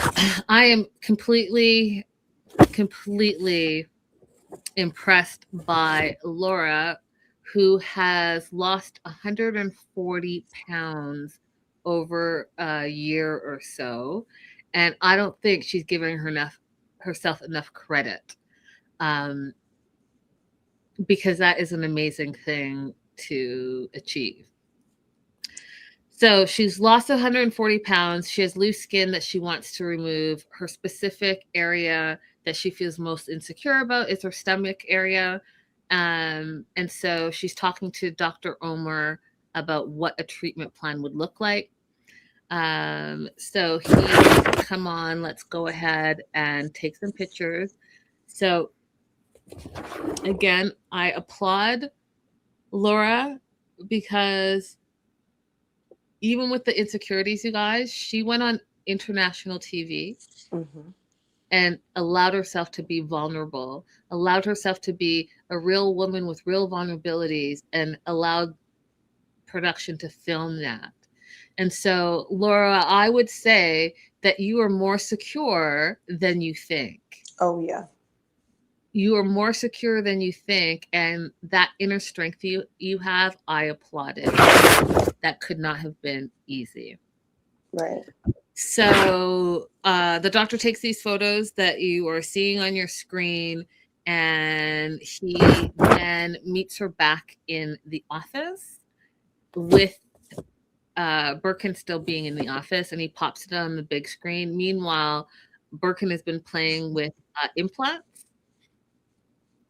I am completely impressed by Laura, who has lost 140 pounds over a year or so. And I don't think she's giving herself enough credit, because that is an amazing thing to achieve. So she's lost 140 pounds. She has loose skin that she wants to remove. Her specific area that she feels most insecure about is her stomach area. And so she's talking to Dr. Omer about what a treatment plan would look like. So come on, let's go ahead and take some pictures. So again, I applaud Laura because even with the insecurities, you guys, she went on international TV Mhm. and allowed herself to be vulnerable, allowed herself to be a real woman with real vulnerabilities, and allowed production to film that. And so, Laura, I would say that you are more secure than you think. Oh yeah. You are more secure than you think, and that inner strength you have, I applaud it. That could not have been easy. Right. So the doctor takes these photos that you are seeing on your screen, and he then meets her back in the office with Birkin still being in the office, and he pops it on the big screen. Meanwhile, Birkin has been playing with implants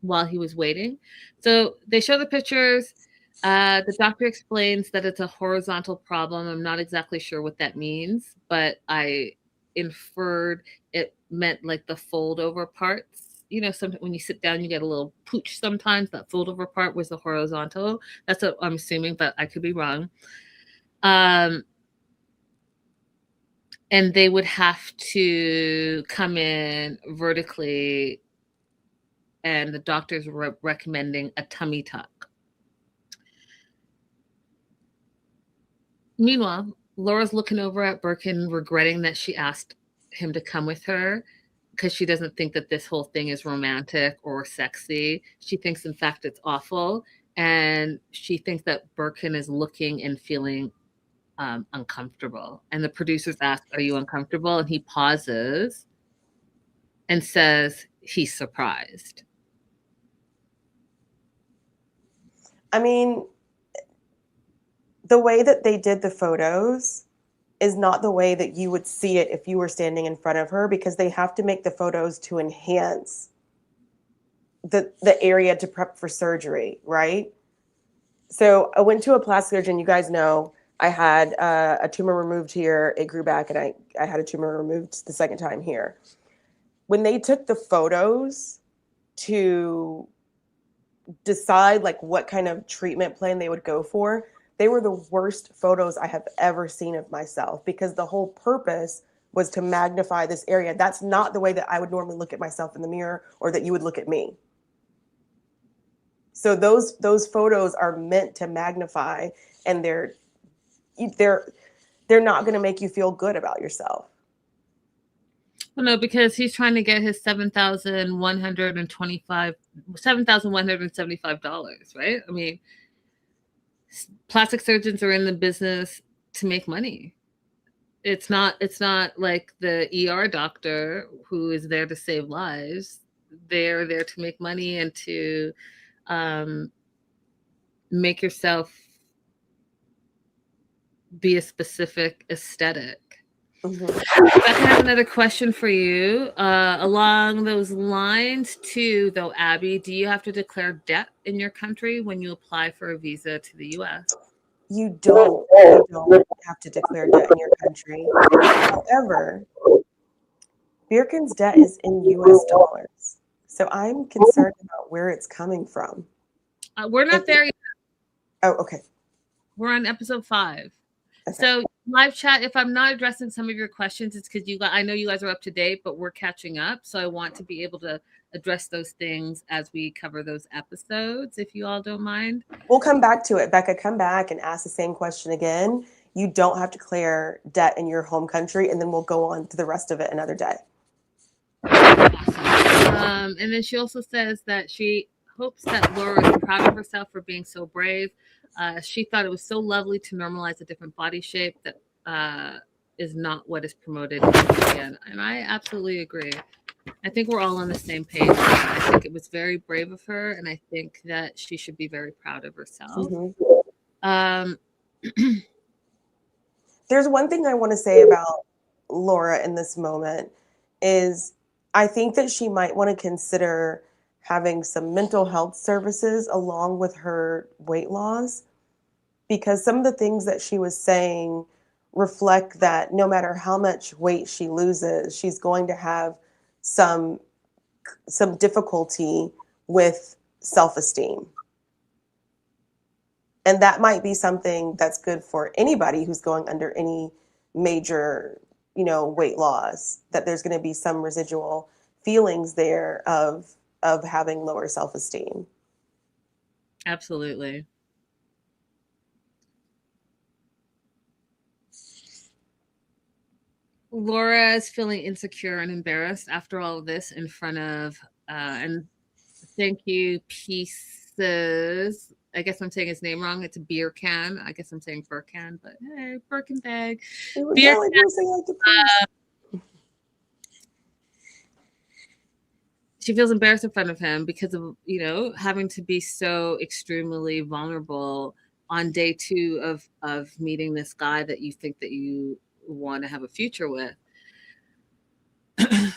while he was waiting. So they show the pictures. The doctor explains that it's a horizontal problem. I'm not exactly sure what that means, but I inferred it meant like the fold over parts. You know, sometimes when you sit down, you get a little pooch sometimes. That fold over part was the horizontal. That's what I'm assuming, but I could be wrong. And they would have to come in vertically, and the doctor's recommending a tummy tuck. Meanwhile, Laura's looking over at Birkin, regretting that she asked him to come with her because she doesn't think that this whole thing is romantic or sexy. She thinks, in fact, it's awful. And she thinks that Birkin is looking and feeling uncomfortable. And the producers ask, are you uncomfortable? And he pauses and says he's surprised. I mean, the way that they did the photos is not the way that you would see it if you were standing in front of her, because they have to make the photos to enhance the area to prep for surgery, right? So I went to a plastic surgeon. You guys know I had a tumor removed here. It grew back, and I had a tumor removed the second time here. When they took the photos to decide like what kind of treatment plan they would go for, they were the worst photos I have ever seen of myself, because the whole purpose was to magnify this area. That's not the way that I would normally look at myself in the mirror, or that you would look at me. So those photos are meant to magnify, and they're not going to make you feel good about yourself. Well, no, because he's trying to get his $7,175, $7,175, right? I mean, plastic surgeons are in the business to make money. It's not like the ER doctor who is there to save lives. They're there to make money and to make yourself be a specific aesthetic. I have another question for you. Along those lines, too, though, Abby, do you have to declare debt in your country when you apply for a visa to the U.S.? You don't have to declare debt in your country. However, Birkin's debt is in US dollars. So I'm concerned about where it's coming from. We're not there yet. Oh, okay. We're on episode 5. Okay. So live chat, if I'm not addressing some of your questions, it's because I know you guys are up to date, but we're catching up. So I want to be able to address those things as we cover those episodes, if you all don't mind. We'll come back to it. Becca, come back and ask the same question again. You don't have to clear debt in your home country, and then we'll go on to the rest of it another day. Awesome. And then she also says that she hopes that Laura is proud of herself for being so brave. She thought it was so lovely to normalize a different body shape that is not what is promoted again. And I absolutely agree. I think we're all on the same page. I think it was very brave of her, and I think that she should be very proud of herself. There's one thing I want to say about Laura in this moment is I think that she might want to consider having some mental health services along with her weight loss, because some of the things that she was saying reflect that no matter how much weight she loses, she's going to have some difficulty with self-esteem. And that might be something that's good for anybody who's going under any major, weight loss, that there's going to be some residual feelings there of having lower self-esteem. Absolutely. Laura is feeling insecure and embarrassed after all of this in front of, and thank you, Pieces. I guess I'm saying his name wrong. It's a beer can. I guess I'm saying Birkin, but hey, Birkin bag. Beer can. She feels embarrassed in front of him because of, having to be so extremely vulnerable on day 2 of meeting this guy that you think that you want to have a future with.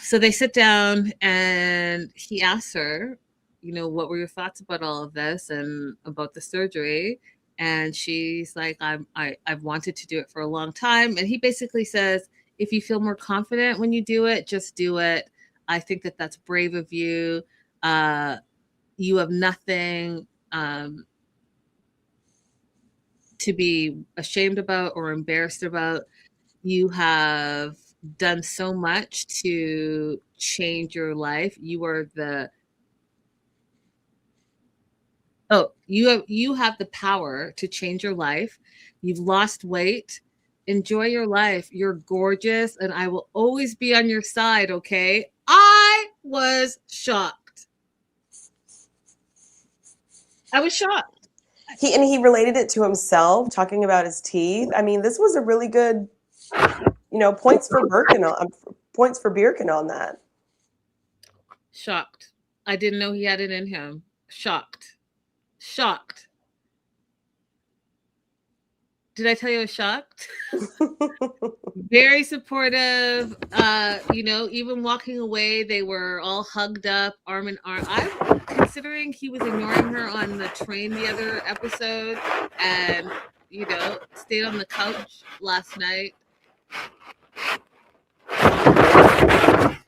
So they sit down and he asks her, what were your thoughts about all of this and about the surgery? And she's like, I've wanted to do it for a long time. And he basically says, if you feel more confident when you do it, just do it. I think that that's brave of you. You have nothing to be ashamed about or embarrassed about. You have done so much to change your life. You are you have the power to change your life. You've lost weight. Enjoy your life. You're gorgeous, and I will always be on your side, okay? I was shocked. I was shocked. He related it to himself, talking about his teeth. I mean, this was a really good, points for Birkin on that. Shocked. I didn't know he had it in him. Shocked. Did I tell you I was shocked? Very supportive. Even walking away, they were all hugged up, arm in arm. I'm considering he was ignoring her on the train the other episode and, stayed on the couch last night.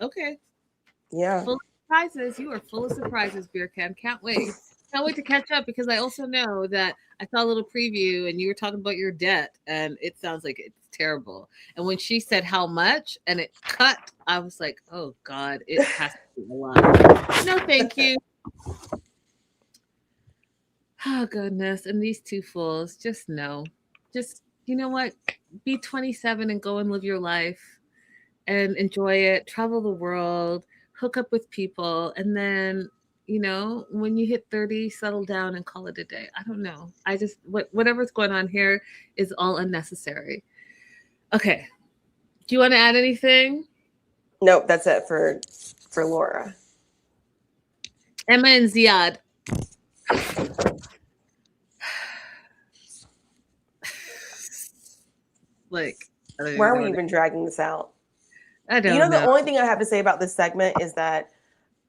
Okay. Yeah. Full of surprises. You are full of surprises, Beer Can. Can't wait. Can't wait to catch up, because I also know that I saw a little preview and you were talking about your debt and it sounds like it's terrible. And when she said how much and it cut, I was like, oh God, it has to be a lot. No, thank you. Oh goodness. And these two fools, just no. Just, you know what? Be 27 and go and live your life and enjoy it. Travel the world, hook up with people, and then You know, when you hit 30, settle down and call it a day. I don't know. I just whatever's going on here is all unnecessary. Okay. Do you want to add anything? Nope, that's it for Laura. Emma and Ziad. Like, I don't Why are even we know. even dragging this out? I don't You know, the know. only thing I have to say about this segment is that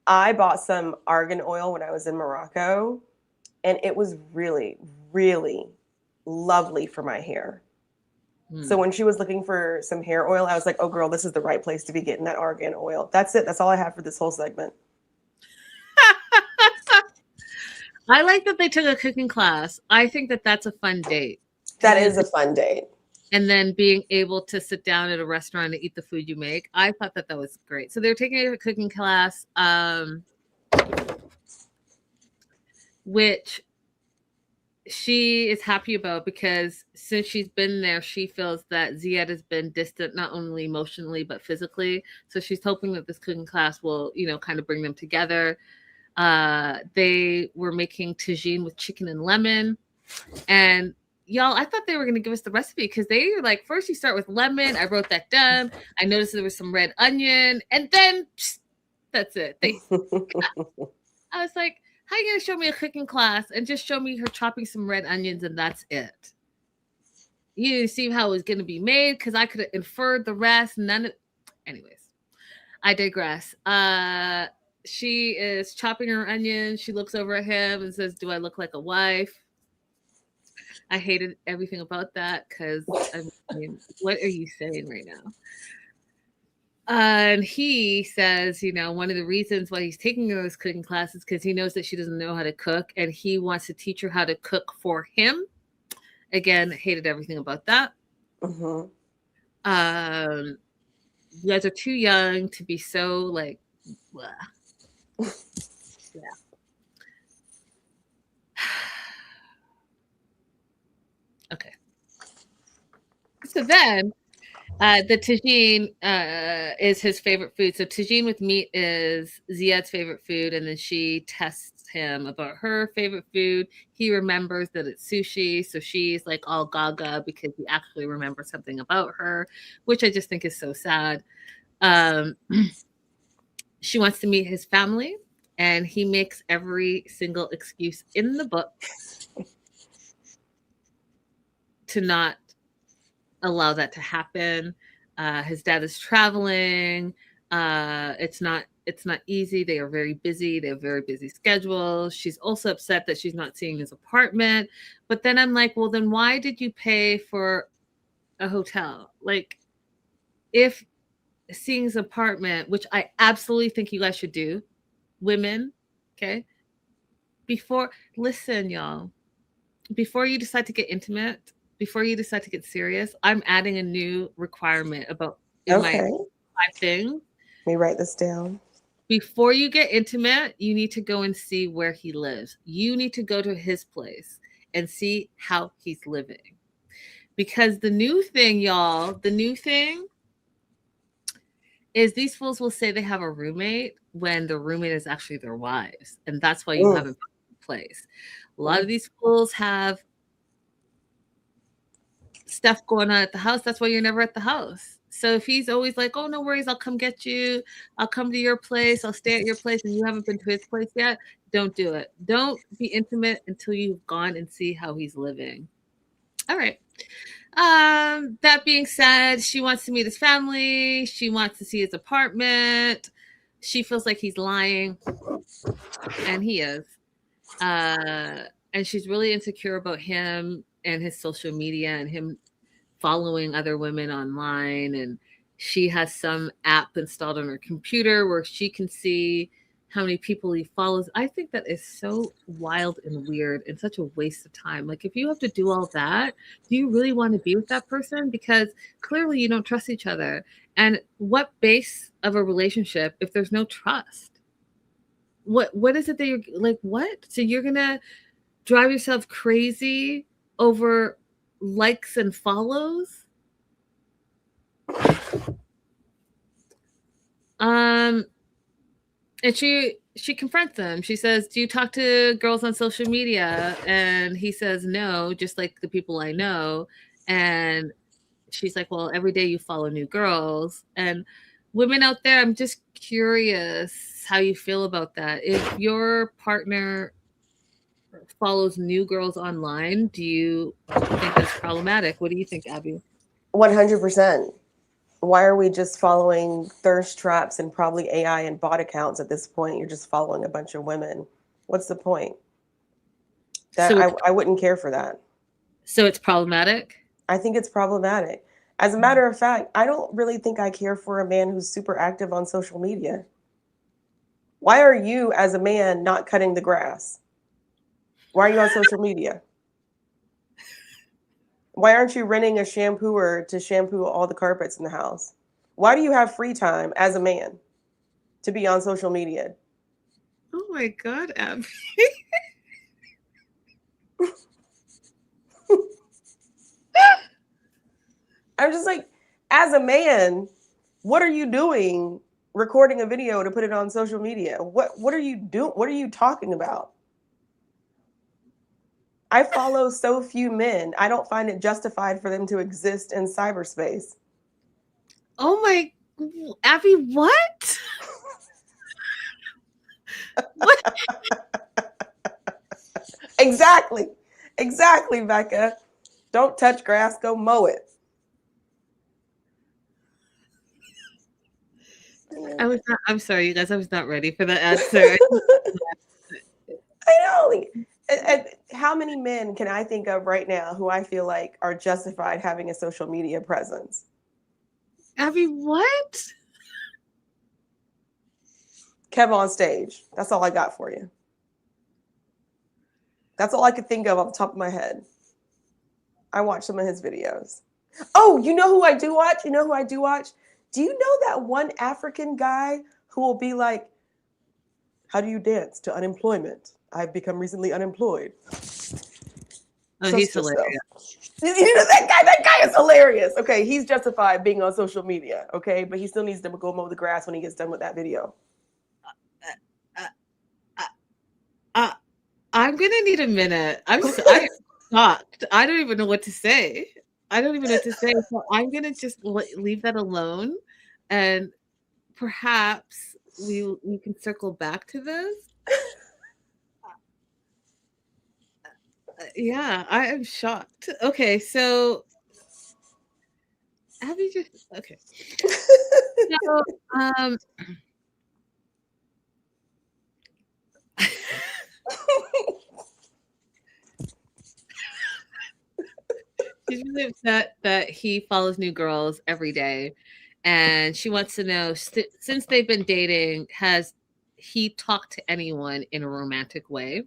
I bought some argan oil when I was in Morocco, and it was really, really lovely for my hair. So when she was looking for some hair oil, I was like, oh, girl, this is the right place to be getting that argan oil. That's it. That's all I have for this whole segment. I like that they took a cooking class. I think that that's a fun date. That is a fun date. And then being able to sit down at a restaurant and eat the food you make. I thought that was great. So they're taking a cooking class, which she is happy about because since she's been there, she feels that Ziad has been distant, not only emotionally, but physically. So she's hoping that this cooking class will, you know, kind of bring them together. They were making tagine with chicken and lemon. And y'all, I thought they were going to give us the recipe because they were like, first you start with lemon. I wrote that down. I noticed there was some red onion. And then that's it. I was like, how are you going to show me a cooking class and just show me her chopping some red onions and that's it? You didn't see how it was going to be made because I could have inferred the rest. Anyways, I digress. She is chopping her onions. She looks over at him and says, do I look like a wife? I hated everything about that because, I mean, what are you saying right now? And he says, you know, one of the reasons why he's taking those cooking classes because he knows that she doesn't know how to cook and he wants to teach her how to cook for him. Again, hated everything about that. Mm-hmm. You guys are too young to be so like, blah. Yeah. Okay. So then the tagine is his favorite food. So tagine with meat is Ziad's favorite food. And then she tests him about her favorite food. He remembers that it's sushi. So she's like all gaga because he actually remembers something about her, which I just think is so sad. She wants to meet his family. And he makes every single excuse in the book to not allow that to happen. His dad is traveling. It's not easy. They are very busy. They have very busy schedules. She's also upset that she's not seeing his apartment. But then I'm like, well, then why did you pay for a hotel? Like, if seeing his apartment, which I absolutely think you guys should do, women, okay? Listen, y'all, before you decide to get intimate, before you decide to get serious, I'm adding a new requirement about my 5 things. Let me write this down. Before you get intimate, you need to go and see where he lives. You need to go to his place and see how he's living. Because the new thing, y'all, is these fools will say they have a roommate when the roommate is actually their wives. And that's why you haven't put in place. A lot of these fools have stuff going on at the house. That's why you're never at the house. So if he's always like, oh, no worries, I'll come get you. I'll come to your place. I'll stay at your place. And you haven't been to his place yet. Don't do it. Don't be intimate until you've gone and see how he's living. All right. That being said, she wants to meet his family. She wants to see his apartment. She feels like he's lying. And he is. And she's really insecure about him and his social media and him following other women online. And she has some app installed on her computer where she can see how many people he follows. I think that is so wild and weird and such a waste of time. Like, if you have to do all that, do you really want to be with that person? Because clearly you don't trust each other. And what base of a relationship if there's no trust? What is it that you're like, what? So you're going to drive yourself crazy over likes and follows? And she she confronts him. She says, "Do you talk to girls on social media?" And he says, "No, just like the people I know." And she's like, "Well, every day you follow new girls." And women out there, I'm just curious how you feel about that. If your partner follows new girls online, do you think that's problematic? What do you think, Abby? 100%. Why are we just following thirst traps and probably AI and bot accounts at this point? You're just following a bunch of women. What's the point? That I wouldn't care for that. So it's problematic? I think it's problematic. As a matter of fact, I don't really think I care for a man who's super active on social media. Why are you, as a man, not cutting the grass? Why are you on social media? Why aren't you renting a shampooer to shampoo all the carpets in the house? Why do you have free time as a man to be on social media? Oh my God, Abby. I'm just like, as a man, what are you doing recording a video to put it on social media? What are you doing? What are you talking about? I follow so few men. I don't find it justified for them to exist in cyberspace. Oh my, Abby, what? What? Exactly. Exactly, Becca. Don't touch grass, go mow it. I'm sorry, you guys. I was not ready for the answer. I know. And how many men can I think of right now who I feel like are justified having a social media presence? Abby, what? Kev on stage. That's all I got for you. That's all I could think of off the top of my head. I watched some of his videos. Oh, you know who I do watch? You know who I do watch? Do you know that one African guy who will be like, "How do you dance to unemployment? I've become recently unemployed." Oh, he's hilarious. You know that guy? That guy is hilarious. Okay, he's justified being on social media. Okay, but he still needs to go mow the grass when he gets done with that video. I'm gonna need a minute. I'm shocked. I don't even know what to say. I don't even know what to say. So I'm gonna just leave that alone, and perhaps we can circle back to this. Yeah, I am shocked. Okay, so have you just okay? So, she's really upset that he follows new girls every day, and she wants to know since they've been dating, has he talked to anyone in a romantic way?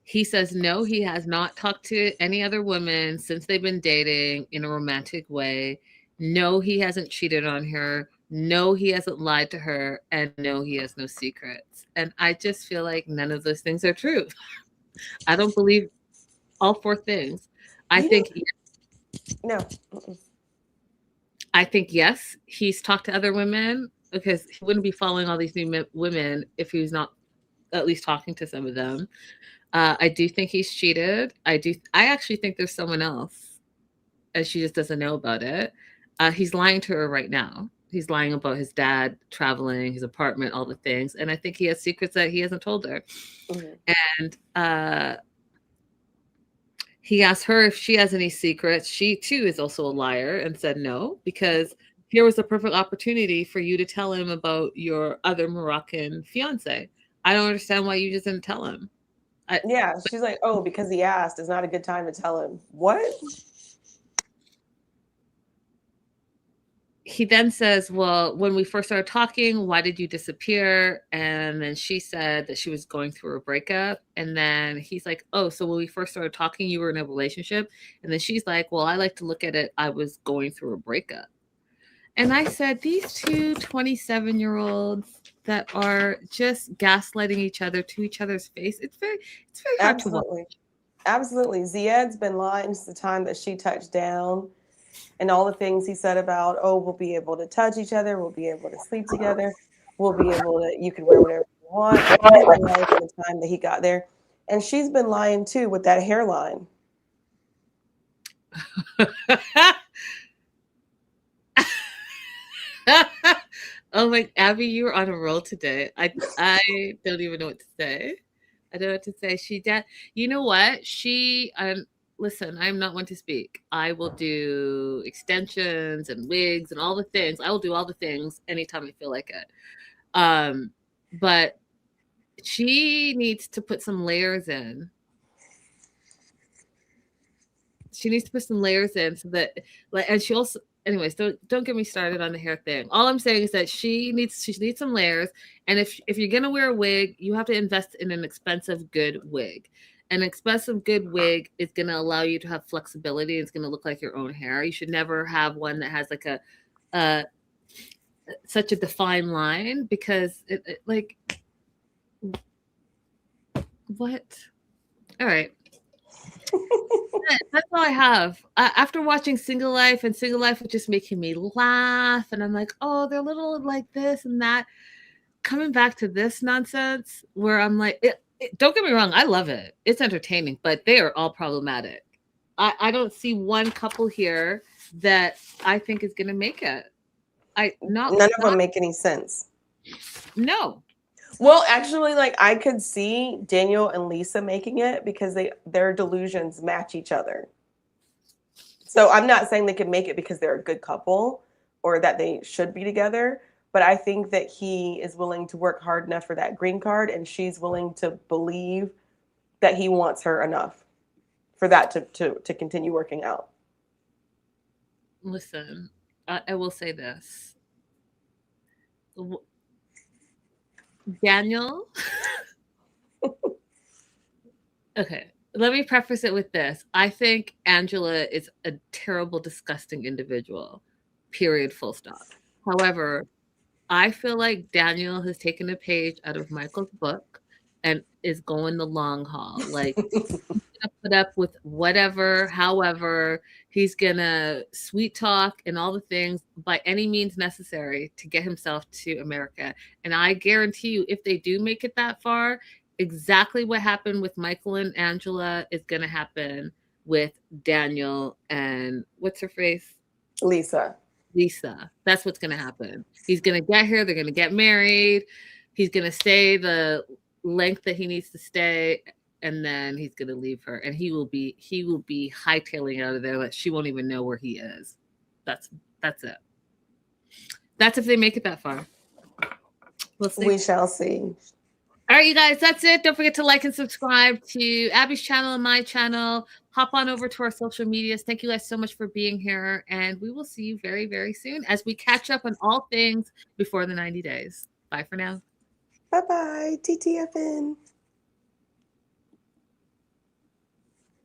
He says no, he has not talked to any other women since they've been dating in a romantic way. No, he hasn't cheated on her. No, he hasn't lied to her. And no, he has no secrets. And I just feel like none of those things are true. I don't believe all four things. I think yes, he's talked to other women because he wouldn't be following all these new women if he was not at least talking to some of them. I do think he's cheated. I actually think there's someone else, and she just doesn't know about it. He's lying to her right now. He's lying about his dad traveling, his apartment, all the things, and I think he has secrets that he hasn't told her. Mm-hmm. And he asked her if she has any secrets. She too is also a liar and said no, because here was a perfect opportunity for you to tell him about your other Moroccan fiance. I don't understand why you just didn't tell him. She's like, oh, because he asked, it's not a good time to tell him. What? He then says, well, when we first started talking, why did you disappear? And then she said that she was going through a breakup. And then he's like, oh, so when we first started talking, you were in a relationship? And then she's like, well, I like to look at it, I was going through a breakup. And I said, these two 27-year-olds that are just gaslighting each other to each other's face, it's very hard to watch. Absolutely. Ziad's been lying since the time that she touched down, and all the things he said about, oh, we'll be able to touch each other, we'll be able to sleep together. will be able to, you can wear whatever you want. I didn't realize at the time that he got there. And she's been lying too with that hairline. Oh my, Abby, you were on a roll today. I don't even know what to say. I don't know what to say. She did. You know what? Listen, I'm not one to speak. I will do extensions and wigs and all the things. I will do all the things anytime I feel like it. But she needs to put some layers in. She needs to put some layers in so that, like, and she also, anyways, don't get me started on the hair thing. All I'm saying is that she needs some layers, and if you're gonna wear a wig, you have to invest in an expensive good wig. An expensive good wig is gonna allow you to have flexibility. It's gonna look like your own hair. You should never have one that has like a such a defined line, because it like what? All right. That's all I have. After watching Single Life, and Single Life was just making me laugh, and I'm like, oh, they're little like this and that. Coming back to this nonsense, where I'm like, don't get me wrong, I love it. It's entertaining, but they are all problematic. I don't see one couple here that I think is going to make it. None of them make any sense. No. Well, actually, like, I could see Daniel and Lisa making it because their delusions match each other. So I'm not saying they could make it because they're a good couple or that they should be together, but I think that he is willing to work hard enough for that green card, and she's willing to believe that he wants her enough for that to continue working out. Listen, I will say this. Daniel. Okay, let me preface it with this. I think Angela is a terrible, disgusting individual. Period. Full stop. However, I feel like Daniel has taken a page out of Michael's book and is going the long haul. Like, he's gonna put up with whatever, however, he's gonna sweet talk and all the things by any means necessary to get himself to America. And I guarantee you, if they do make it that far, exactly what happened with Michael and Angela is gonna happen with Daniel and what's her face? Lisa. That's what's going to happen. He's going to get here. They're going to get married. He's going to stay the length that he needs to stay, and then he's going to leave her. And he will be hightailing out of there. Like, she won't even know where he is. That's it. That's if they make it that far. We'll see. We shall see. All right, you guys, that's it. Don't forget to like and subscribe to Abby's channel and my channel. Hop on over to our social medias. Thank you guys so much for being here. And we will see you very, very soon as we catch up on all things before the 90 days. Bye for now. Bye-bye. TTFN.